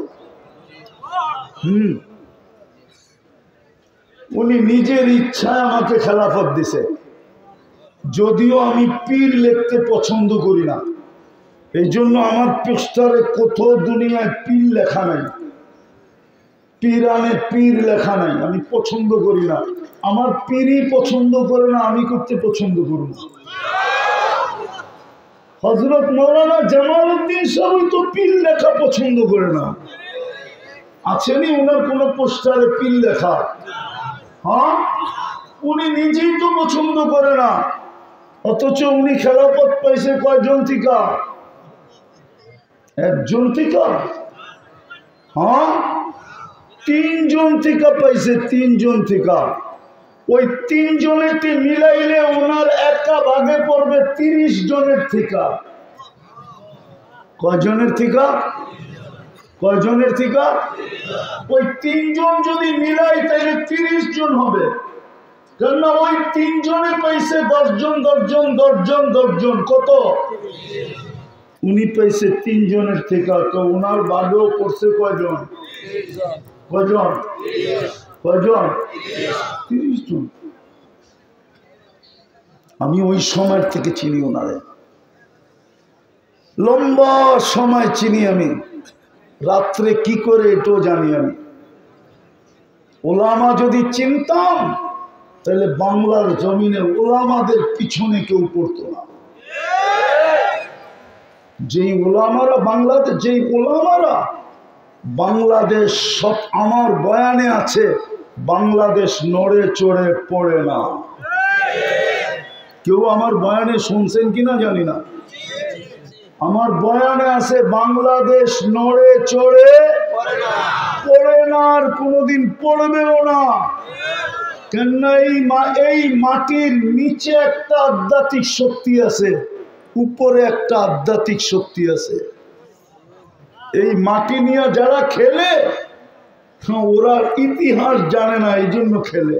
উনি নিজের ইচ্ছায় আমাকে খেলাফত দিছে, যদিও আমি পীর লিখতে পছন্দ করি না। এই জন্য আমার পোস্টারে কোথাও দুনিয়ায় পীর লেখা নাই, পীরানে পীর লেখা নাই। আমি পছন্দ করি না, আমার পীরই পছন্দ করে না, আমি করতে পছন্দ করব। হযরত মাওলানা জামাল উদ্দিন সাহেব তো পীর লেখা পছন্দ করে না। আছেনি ওনার কোন পোস্টারে পীর লেখা? হ্যাঁ, উনি নিজেই তো পছন্দ করে না, অথচ উনি খেলাফত পাইছে কয়জন থেকে? একজন থেকে? হ্যাঁ, তিনজন থেকে পাইছে, তিনজন থেকে। ওই তিনজনের মিলাইলে ওনার একা ভাগে পড়বে 30 জনের থেকে। কয়জনের থেকে? কয়জনের থেকে? ওই তিনজন যদি মিলাই তাহলে 30 জন হবে। কেননা ওই তিনজনে পাইছে 10 জন 10 জন 10 জন 10 জন, কত? উনি পাইছে 3 জনের থেকে। তো ওনার বাদেও পড়ছে কয়জন? কয়জন? কয়জন? 30 জন। আমি ওই সময় থেকে চিনি ওনারে, লম্বা সময় চিনি আমি। রাত্রে কি করে এটাও জানি আমি। ওলামা যদি চিনতাম তাহলে বাংলার জমিনে ওলামাদের পিছনে কেউ পড়তো না। যেই ওলামারা বাংলাদেশ, যেই ওলামারা বাংলাদেশ সব আমার বয়ানে আছে, বাংলাদেশ নড়ে চড়ে পড়ে না। কেউ আমার বয়ানে শুনছেন কিনা জানি না, আমার বয়ানে আছে বাংলাদেশ নড়ে চড়ে পড়ে না, আর কোনোদিন পড়বেও না। কেননা এই মাটির নিচে একটা আধ্যাত্মিক শক্তি আছে, উপরে একটা আধ্যাত্মিক শক্তি আছে। এই মাটি নিয়ে যারা খেলে ওরা ইতিহাস জানে না, এই জন্য খেলে।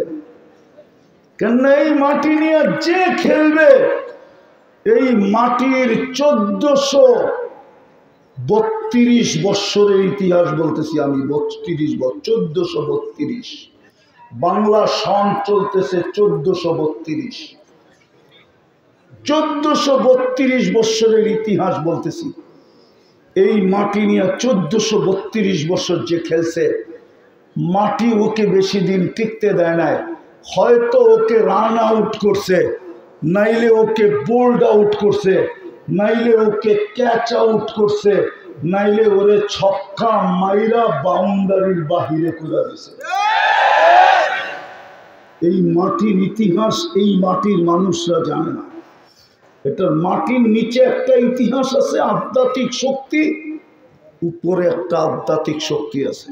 কেননা এই মাটি নিয়ে যে খেলবে, এই মাটির 1432 বৎসরের ইতিহাস বলতেছি আমি। 1432 বাংলা সন চলতেছে 1432। 1432 বৎসরের ইতিহাস বলতেছি। এই মাটি নিয়ে 1432 বছর যে খেলছে, মাটি ওকে বেশি দিন টিকতে দেয় নাই। হয়তো ওকে রান আউট করছে, নাইলে ওকে বোল্ড আউট করছে, নাইলে ওকে ক্যাচ আউট করছে, নাইলে ওরে ছক্কা মাইরা বাউন্ডারির বাহিরে করে দিছে। এই মাটির ইতিহাস এই মাটির মানুষরা জানে না। এটার মাটির নিচে একটা ইতিহাস আছে, আধ্যাত্মিক শক্তি, উপরে একটা আধ্যাত্মিক শক্তি আছে।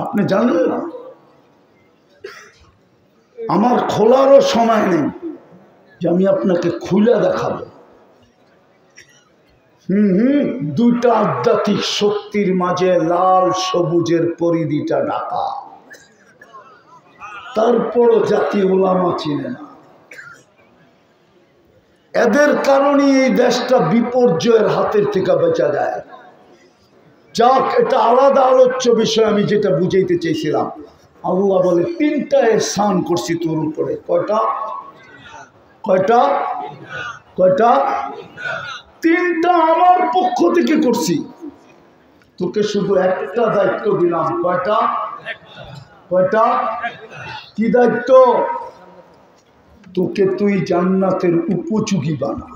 আপনি জানেন না? আমার খোলারও সময় নেই যে আমি আপনাকে খুলে দেখাবো। দুইটা আধ্যাত্মিক শক্তির মাঝে লাল সবুজের পরিধিটা ঢাকা, তারপরও জাতি ওলামা চিনে না। এদের কারণে এই দেশটা বিপর্যয়ের হাতের থেকে বেঁচে যায়। যাক, এটা আলাদা আলোচ্য বিষয়। আমি যেটা বুঝাইতে চেয়েছিলাম, আল্লাহ বলে 3টা এহসান করছি তোর উপরে। কয়টা? কয়টা? কয়টা? 3টা আমার পক্ষ থেকে করছি। তোকে শুধু একটা দায়িত্ব দিলাম। কয়টা? কয়টা? কি দায়িত্ব? তোকে তুই জান্নাতের উপযোগী বানা।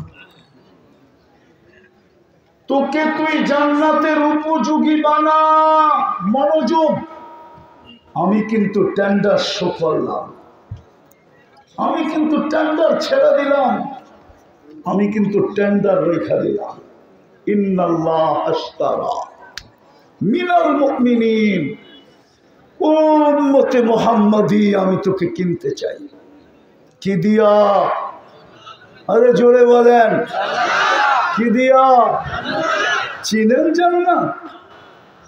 তোকে তুই জান্নাতের উপযোগী বানা। মনোযোগ। আমি কিন্তু টেন্ডার শো করলাম, আমি কিন্তু টেন্ডার ছেড়ে দিলাম, আমি কিন্তু টেন্ডার রেখা দিলাম। ইন্নাল্লাহ আশতারা মিনাল মুমিনিন, উম্মতে মুহাম্মাদি, আমি তোকে কিনতে চাই। কি দিয়া? আরে জোরে বলেন, কি দিয়া? চিনেন জান্নাত?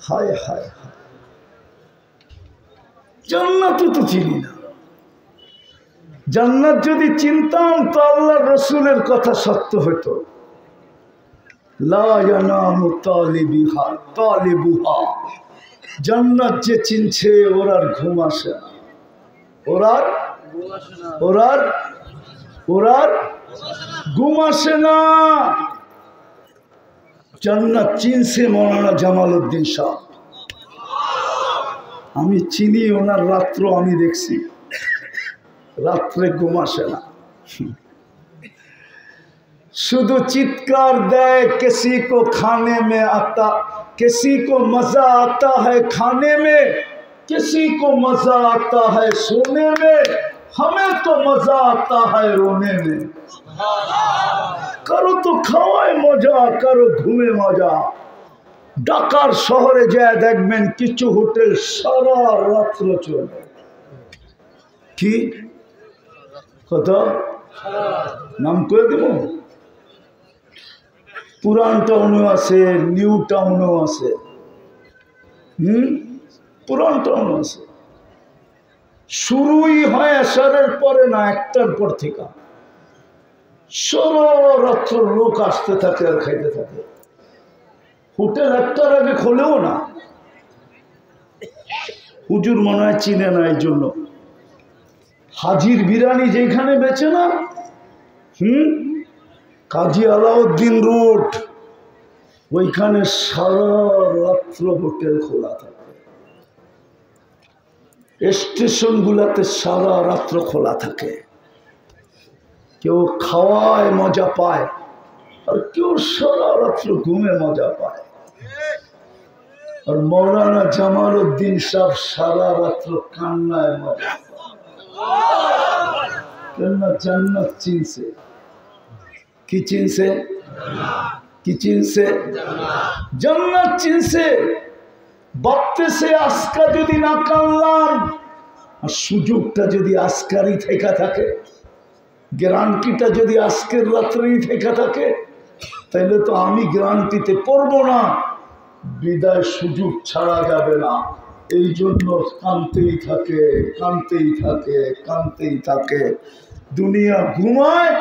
হায় হায় হায়, জান্নাত তো চিনি না। জান্নাত যদি চিনতাম তো আল্লাহর রাসূলের কথা সত্য হতো। লা ইয়ানামু তালিবুহা তালিবুহা, জান্নাত যে চিনছে ওর আর ঘুম আসে না, ওর আর ঘুম আসে না। জান্নাত চিনছে মৌলানা জামাল উদ্দিন শাহ। আমি চিনি ওনার রাত্র, আমি দেখছি রাত্রে ঘুম আসে না, শুধু চিৎকার দেয়, किसी को खाने में आता, किसी को मजा आता है खाने में, किसी को मजा आता है सोने में, हमें तो मजा आता है रोने में। करो तो खाওয়ায় মজা, करो ঘুমে মজা। ঢাকার শহরে যায় দেখবেন কিছু হোটেল সারা রাত্র চলে। কি কত নাম করে দেব? পুরান টাউনও আছে, নিউ টাউনও আছে। পুরান টাউনও আছে। শুরুই হয় এশারের পরে না, 1টার পর থেকে সারা রাত্র লোক আসতে থাকে আর খাইতে থাকে। হোটেল 1টার আগে খোলেও না। হুজুর মনে হয় চিনে না, এই জন্য হাজির বিরিয়ানি যেখানে বেচে না, কাজী আলাউদ্দিন রোড, ওইখানে সারা রাত্র হোটেল খোলা থাকে। স্টেশন গুলাতে সারা রাত্র খোলা থাকে। কেউ খাওয়ায় মজা পায়, আর কেউ সারা রাত্র ঘুমে মজা পায়। আর মৌলানা জামাল উদ্দিন সাহেব সারা রাত্র কান্নায় মজা পায়। কেননা জান্নাত চিনছে। কি চিনছে? কি চিনছে? জান্নাত চিনছে। ভাবতেছে আজকা যদি না কানলাম, আর সুযোগটা যদি আজকারই থেকে থাকে, গ্যারান্টিটা যদি আজকের রাত্রেই থেকে থাকে, তাহলে তো আমি গ্যারান্টিতে পড়বো না, বিদায় সুযোগ ছাড়া যাবে না। এই জন্য কানতেই থাকে, কানতেই থাকে, কানতেই থাকে। দুনিয়া ঘুমায়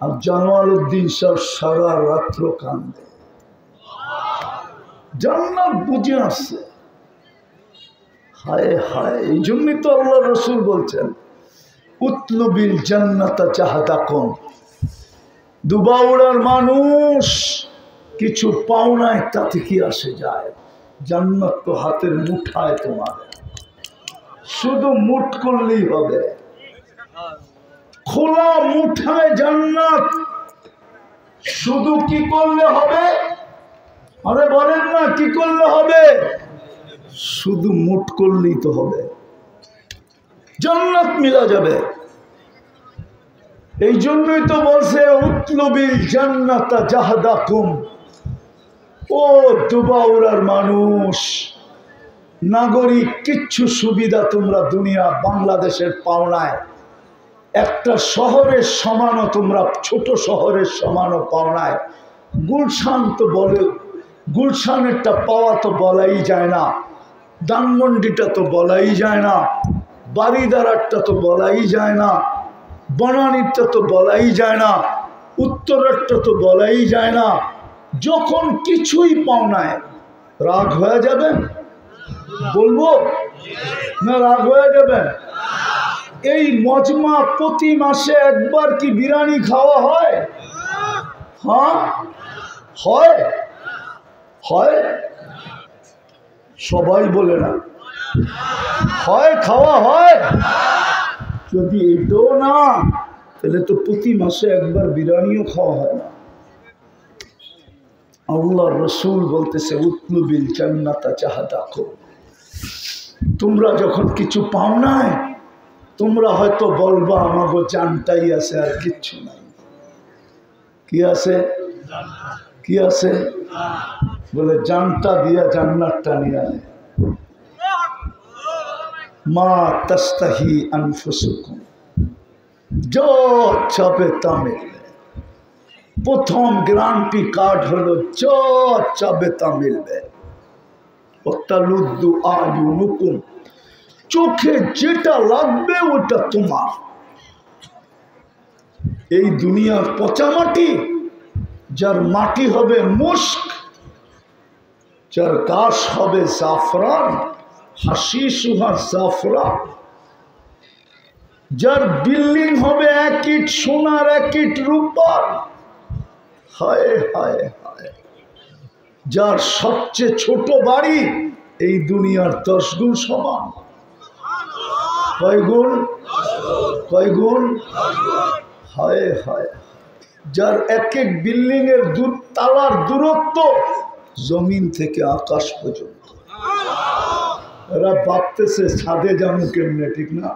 আর জামাল উদ্দিন সাহেব সারা রাত্র কান্দে। জান্নাত বুঝে আসছে। হায় হায়, এই জন্যই তো আল্লাহ রসুল বলছেন, উতলুবিল জান্নাতা জাহাদাকুম। দুবাউড়ার মানুষ কিছু পাওনায়, তাতে কি আসে যায়? জান্নাত তো হাতের মুঠায় তোমার, শুধু মুঠ করলেই হবে। খোলা মুঠায় জান্নাত। শুধু কি করলে হবে? আরে বলেন না, কি করলে হবে? শুধু মুঠ করলেই তো হবে, জান্নাত মিলা যাবে। এই জন্যই তো বলছে উতলুবিল জান্নাতা জাহাদাকুম। ও দুবাউড়ার মানুষ, নাগরিক, কিচ্ছু সুবিধা তোমরা দুনিয়া বাংলাদেশের পাওনায় একটা শহরের সমানও, তোমরা ছোট শহরের সমানও পাওনায়। গুলশান তো বলে, গুলশানেরটা পাওয়া তো বলাই যায় না, ধানমন্ডিটা তো বলাই যায় না, বাড়িদারারটা তো বলাই যায় না, বনানীরটা তো বলাই যায় না। উত্তরেরটা তো বলাই যায় না। যখন কিছুই পাও নাই রাগ হয়ে যাবে, বলবো না রাগ হয়ে যাবে? এই মজমা প্রতি মাসে একবার কি বিরিয়ানি খাওয়া হয়? হ্যাঁ হয়, হয়, সবাই বলে না হয়, খাওয়া হয়। যদি এটাও না, তাহলে তো প্রতি মাসে একবার বিরিয়ানিও খাওয়া হয় না। আল্লাহ রসুল বলতেছে উতলুবিল জান্নাতা চাহাদাকো, তোমরা যখন কিছু পাও নাই তোমরা হয়তো বলবা আমাগো জানটাই আছে আর কিচ্ছু নাই। কি আছে? কি আছে? বলে জানটা দিয়া জান্নাতটা নিয়ে আনে। মা তাস্তাহি আনফুসুকুম, যা চাবে তা মিলবে। প্রথম গ্যারান্টি কার্ড হলো যা চাবে তা মিলবে। ওয়াতালুদ্দু আয়ুনুকুম, চোখে যেটা লাগবে ওটা তোমার। এই দুনিয়ার পচা মাটি, যার মাটি হবে মুস্ক, যার গাছ হবে জাফরান, হাসিসুহা জাফরান, যার বিল্ডিং হবে এক ইট সোনার এক ইট রূপার, হায় হায় হায়, যার সবচেয়ে ছোট বাড়ি এই দুনিয়ার 10 গুণ সমান। কয় গুণ? কয় গুণ? হায় হায়, যার এক এক বিল্ডিং এর তালার দূরত্ব জমিন থেকে আকাশ পর্যন্ত। এরা ভাবতেছে ছাদে যাবো কেমনে, ঠিক না?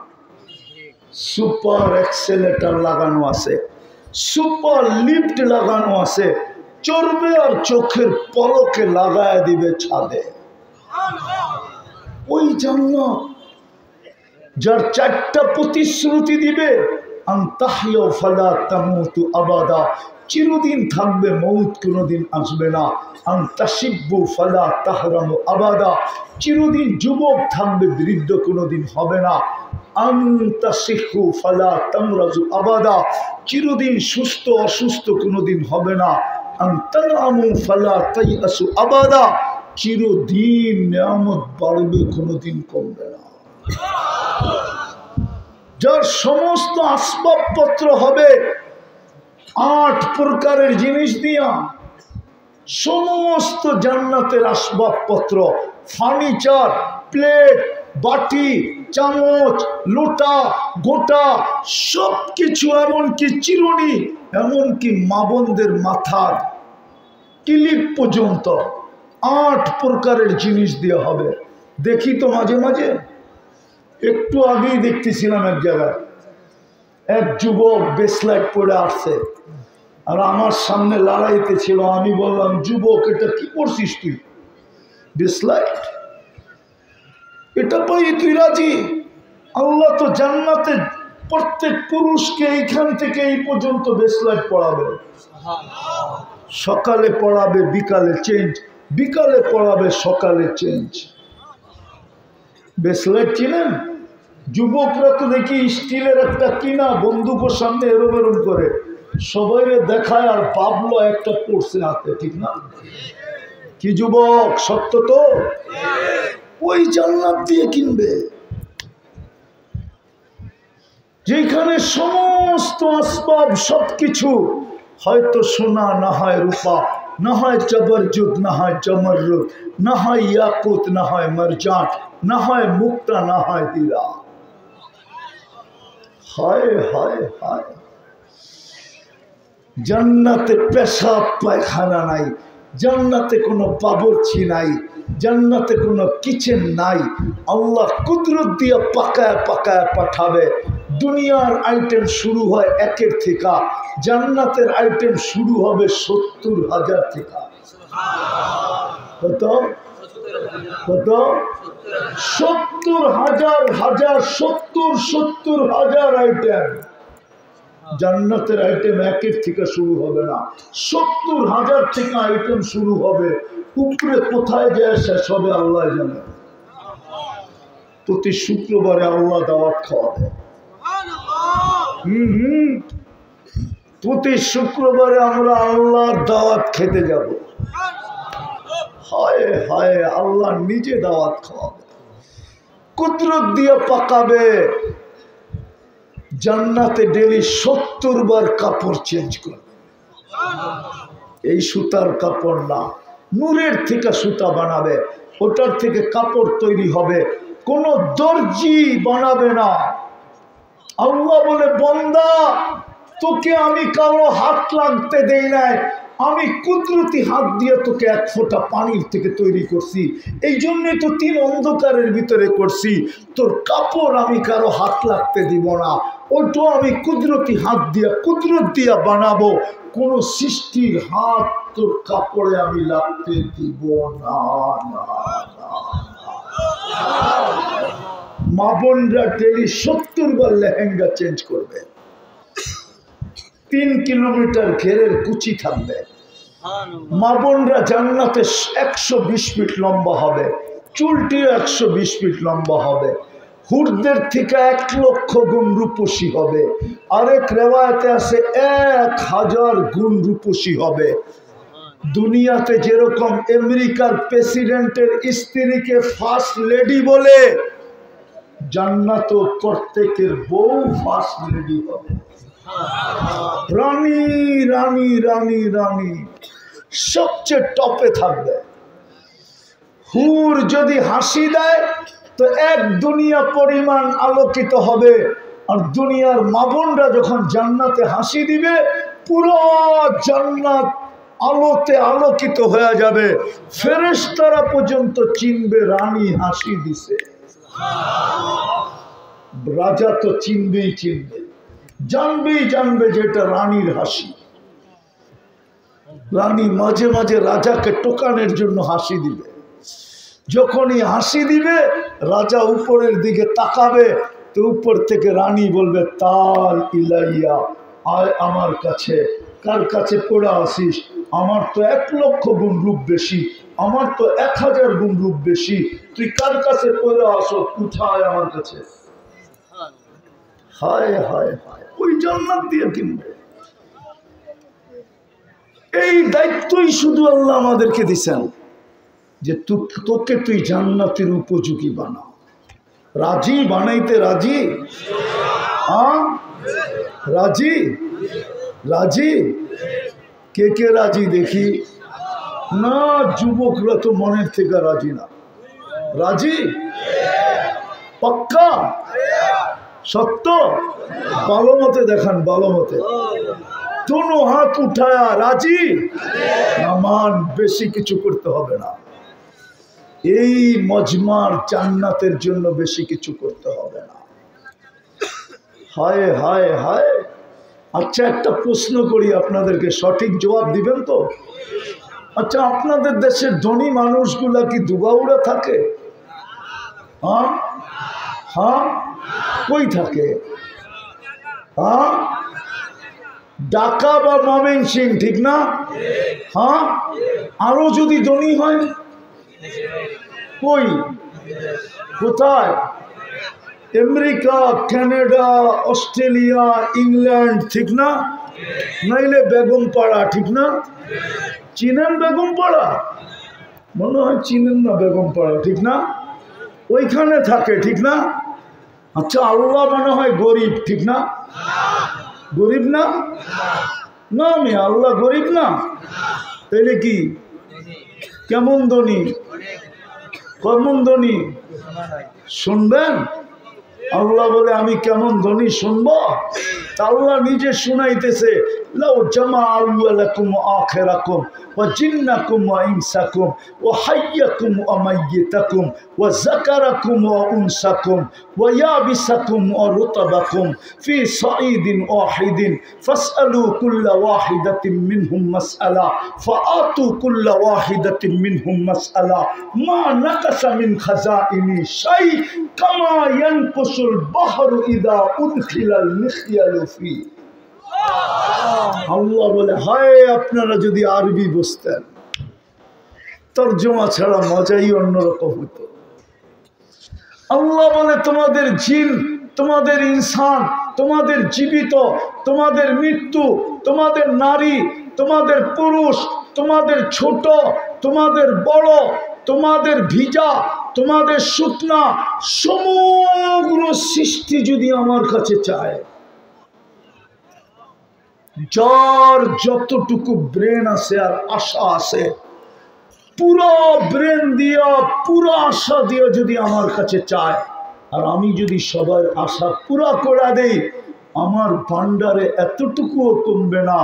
সুপার এক্সেলেটার লাগানো আছে, সুপার লিফট লাগানো আছে, চড়বে আর চোখের পলকে লাগায় দিবে ছাদে। ওই জান্নাত যার 4টা প্রতিশ্রুতি দিবে, আনতাহিয়া ফালা তামুতু আবাদা, চিরদিন থাকবে, মৌত কোনোদিন আসবে না। আনতাশিব্বু ফালা তাহরামু আবাদা, চিরদিন যুবক থাকবে, বৃদ্ধ কোনোদিন হবে না। আনতাসিহু ফালা তামরাজু আবাদা, চিরদিন সুস্থ অসুস্থ কোনোদিন হবে না। আনতানামু ফালা তাইয়াসু আবাদা, চিরদিন নিয়ামত বাড়বে, কোনোদিন কমবে না। যার সমস্ত আসবাবপত্র হবে 8 প্রকারের জিনিস দিয়া, সমস্ত জান্নাতের আসবাবপত্র, ফার্নিচার, প্লেট, বাটি, চামচ, লোটা, গোটা, সব কিছু, এমনকি চিরুনি, এমনকি মা বোনদের মাথার ক্লিপ পর্যন্ত 8 প্রকারের জিনিস দেওয়া হবে। দেখি তো মাঝে মাঝে, একটু আগেই দেখতেছিলাম এক জায়গায় এক যুবক বেসলাইট পরে আসছে, আর আমার সামনে লড়াইতে ছিল। আমি বললাম, যুবক এটা কি করছিস তুই? বেসলাইট এটা পাই তুই রাজি? আল্লাহ তো জান্নাতে প্রত্যেক পুরুষকে এইখান থেকে এই পর্যন্ত বেসলাইট পড়াবে। সকালে পড়াবে, বিকালে চেঞ্জ, বিকালে পড়াবে, সকালে চেঞ্জ। বেসলাইট চিনেন? যুবকরা তো দেখি স্টিলের একটা কিনা বন্দুকের সামনে এরম এরম করে সবাই দেখায়, আর ভাবলো একটা পড়ছে হাতে, ঠিক না? কি যুবক, সত্য তো? ওই জান্নাত দিয়ে কিনবে যেখানে সমস্ত আসবাব, সবকিছু, হয়তো সোনা, না হয় রূপা, না হয় জবরজুদ, না হয় জমরজুদ, না হয় ইয়াকুত, না হয় মারজান, না হয় মুক্তা, না হয় হীরা। হায় হায় হায়, জান্নাতে পেশাব পায়খানা নাই, জান্নাতে কোনো বাবুর্চি নাই, জান্নাতে কোনো কিচেন নাই। আল্লাহ কুদরত দিয়ে পাকায় পাকায় পাঠাবে। দুনিয়ার আইটেম শুরু হয় 1-এর থেকে, জান্নাতের আইটেম শুরু হবে 70,000 থেকে। কত? কত? 70,000 হাজার, 70,000 আইটেম। জান্নাতের আইটেম 1-এর থেকে শুরু হবে না, 70,000 থেকে আইটেম শুরু হবে। উপরে কোথায় যায় শেষ হবে আল্লাহ জানে। প্রতি শুক্রবারে আল্লাহ দাওয়াত খাওয়াবে। প্রতি শুক্রবারে আমরা আল্লাহর দাওয়াত খেতে যাব। হায় হায়, আল্লাহ নিজে দাওয়াত খাওয়াবে, কুদরত দিয়ে পাকাবে। জান্নাতে ডেলি 70 বার কাপড় চেঞ্জ করবে। এই সুতার কাপড় না, নূরের থেকে সুতা বানাবে, ওটার থেকে কাপড় তৈরি হবে, কোন দর্জি বানাবে না। আল্লাহ বলে, বান্দা তোকে আমি কারো হাত লাগতে দেই নাই, আমি কুদরতি হাত দিয়ে তোকে 1 ফোঁটা পানির থেকে তৈরি করছি, এই জন্যই তো 3 অন্ধকারের ভিতরে করছি। তোর কাপড় আমি কারো হাত লাগতে দিব না, ওইটা আমি কুদরতি হাত দিয়া কুদরত দিয়া বানাবো, কোন সৃষ্টির হাত তোর কাপড়ে আমি লাগতে দিব না। মা বোনরা ডেলি 70 বার লেহেঙ্গা চেঞ্জ করবে, 3 কিলোমিটার ঘেরের কুচি থাকবে। মা বোনরা জান্নাতে 120 ফিট লম্বা হবে, চুলটিও 120 ফিট লম্বা হবে, হুরদের থেকে 1 লক্ষ গুণ রূপসী হবে, আরেক রেওয়ায়েতে আছে 1000 গুণ রূপসী হবে। দুনিয়াতে যেরকম আমেরিকার প্রেসিডেন্টের স্ত্রীকে ফার্স্ট লেডি বলে, জান্নাত প্রত্যেকের বউ ফার্স্ট লেডি হবে। রানী রানী রানী রানী সবচেয়ে টপে থাকবে। হুর যদি হাসি দেয় তো 1 দুনিয়া পরিমাণ আলোকিত হবে, আর দুনিয়ার মা বোনরা যখন জান্নাতে হাসি দিবে পুরো জান্নাত আলোতে আলোকিত হয়ে যাবে। ফেরেশতারা পর্যন্ত চিনবে রানী হাসি দিছে। রাজা তো চিনবেই চিনবে, জানবেই জানবে যে এটা রানীর হাসি। রানী মাঝে মাঝে রাজাকে টোকানোর জন্য হাসি দিবে, যখনই হাসি দিবে রাজা উপরের দিকে তাকাবে, তো উপর থেকে রানী বলবে, তাল ইলাইয়া, আয় আমার কাছে। কার কাছে পড়ে আসিস? আমার তো 1 লক্ষ গুণ রূপ বেশি, আমার তো 1000 গুণ রূপ বেশি, তুই কার কাছে পড়ে আসো, উঠায় আমার কাছে। হায় হায় হায়, ওই জান্নাত দিয়ে কিনবে। এই দায়িত্বই শুধু আল্লাহ আমাদেরকে দিছেন যে তোকে তুই জান্নাতের উপযোগী বানা। রাজি? বানাইতে রাজি? রাজি? রাজি? কে কে রাজি দেখি? না, যুবকরা তো মনের থেকে রাজি না। রাজি? পাক্কা? সত্য? ভালো মতে দেখান, ভালো মতে। দুনো হাত উঠায়া রাজি? নামান, বেশি কিছু করতে হবে না। এই মজমার জান্নাতের জন্য বেশি কিছু করতে হবে না। হায় হায় হায়। আচ্ছা, একটা প্রশ্ন করি আপনাদেরকে, সঠিক জবাব দিবেন তো? আচ্ছা, আপনাদের দেশের ধনী মানুষগুলা কি দুবাউড়া থাকে? হ্যাঁ হ্যাঁ, কই থাকে? হ্যাঁ, ঢাকা বা ময়মনসিং, ঠিক না? হ্যাঁ, আরো যদি ধনী হয় কই? কোথায়? আমেরিকা, কানাডা, অস্ট্রেলিয়া, ইংল্যান্ড, ঠিক না? নাইলে বেগমপাড়া, ঠিক না? চিনেন বেগমপাড়া? মনে হয় চিনেন না বেগমপাড়া, ঠিক না? ওইখানে থাকে, ঠিক না? আচ্ছা, আল্লাহ মনে হয় গরিব, ঠিক না? গরিব না? না, আমি আল্লাহ গরিব না? তাইলে কি? কেমন ধনী? কেমন ধনী শুনবেন? আল্লাহ বলে, আমি কেমন ধনী শুনবো? আল্লাহ নিজে শুনাইতেছে, লাউ জামা আউয়ালাকুম আখিরাকুম ওয়া জিন্নাকুম ওয়া ইনসাকুম ওয়া হাইয়াকুম ওয়া মাইয়িতাকুম ওয়া যাকারাকুম ওয়া উনসাকুম ওয়া ইয়াবিসাকুম ওয়া রুতাবাকুম ফি সাঈদিন ওয়াহিদিন ফাসআলু কুল্লা ওয়াহিদাতিন মিনহুম মাসআলা ফাআতু কুল্লা ওয়াহিদাতিন মিনহুম মাসআলা মা নাকাসা মিন খাযাইনি শাই কামা ইয়ানকুসুল বাহরু ইযা উদখিলাল মিখয়ালু ফি। আল্লাহ বলে, হায় আপনারা যদি আরবি বুঝতেন, তরজমা ছাড়া মজাই অন্যরকম হতো। আল্লাহ বলে, তোমাদের জিন, তোমাদের ইনসান তোমাদের জীবিত, তোমাদের মৃত্যু, তোমাদের নারী, তোমাদের পুরুষ, তোমাদের ছোট, তোমাদের বড়, তোমাদের ভিজা, তোমাদের শুকনা, সমগ্র সৃষ্টি যদি আমার কাছে চায়, যার যতটুকু ব্রেন আছে আর আশা আছে, পুরো ব্রেন দিয়া পুরো আশা দিয়ে যদি আমার কাছে চায়, আর আমি যদি সবার আশা পুরা করে দেই, আমার ভান্ডারে এতটুকুও কমবে না।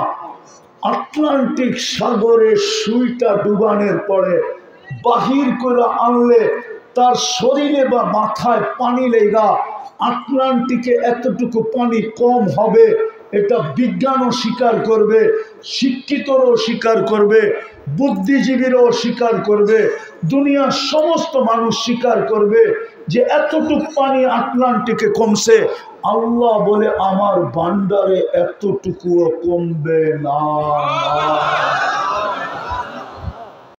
আটলান্টিক সাগরে সুইটা ডুবানোর পরে বাহির করে আনলে তার শরীরে বা মাথায় পানি লেগা আটলান্টিকে এতটুকু পানি কম হবে, এটা বিজ্ঞানও স্বীকার করবে, শিক্ষিতরাও স্বীকার করবে, বুদ্ধিজীবীরাও স্বীকার করবে, দুনিয়ার সমস্ত মানুষ স্বীকার করবে যে এতটুক পানি আটলান্টিকে কমছে। আল্লাহ বলে আমার ভান্ডারে এতটুকুও কমবে না।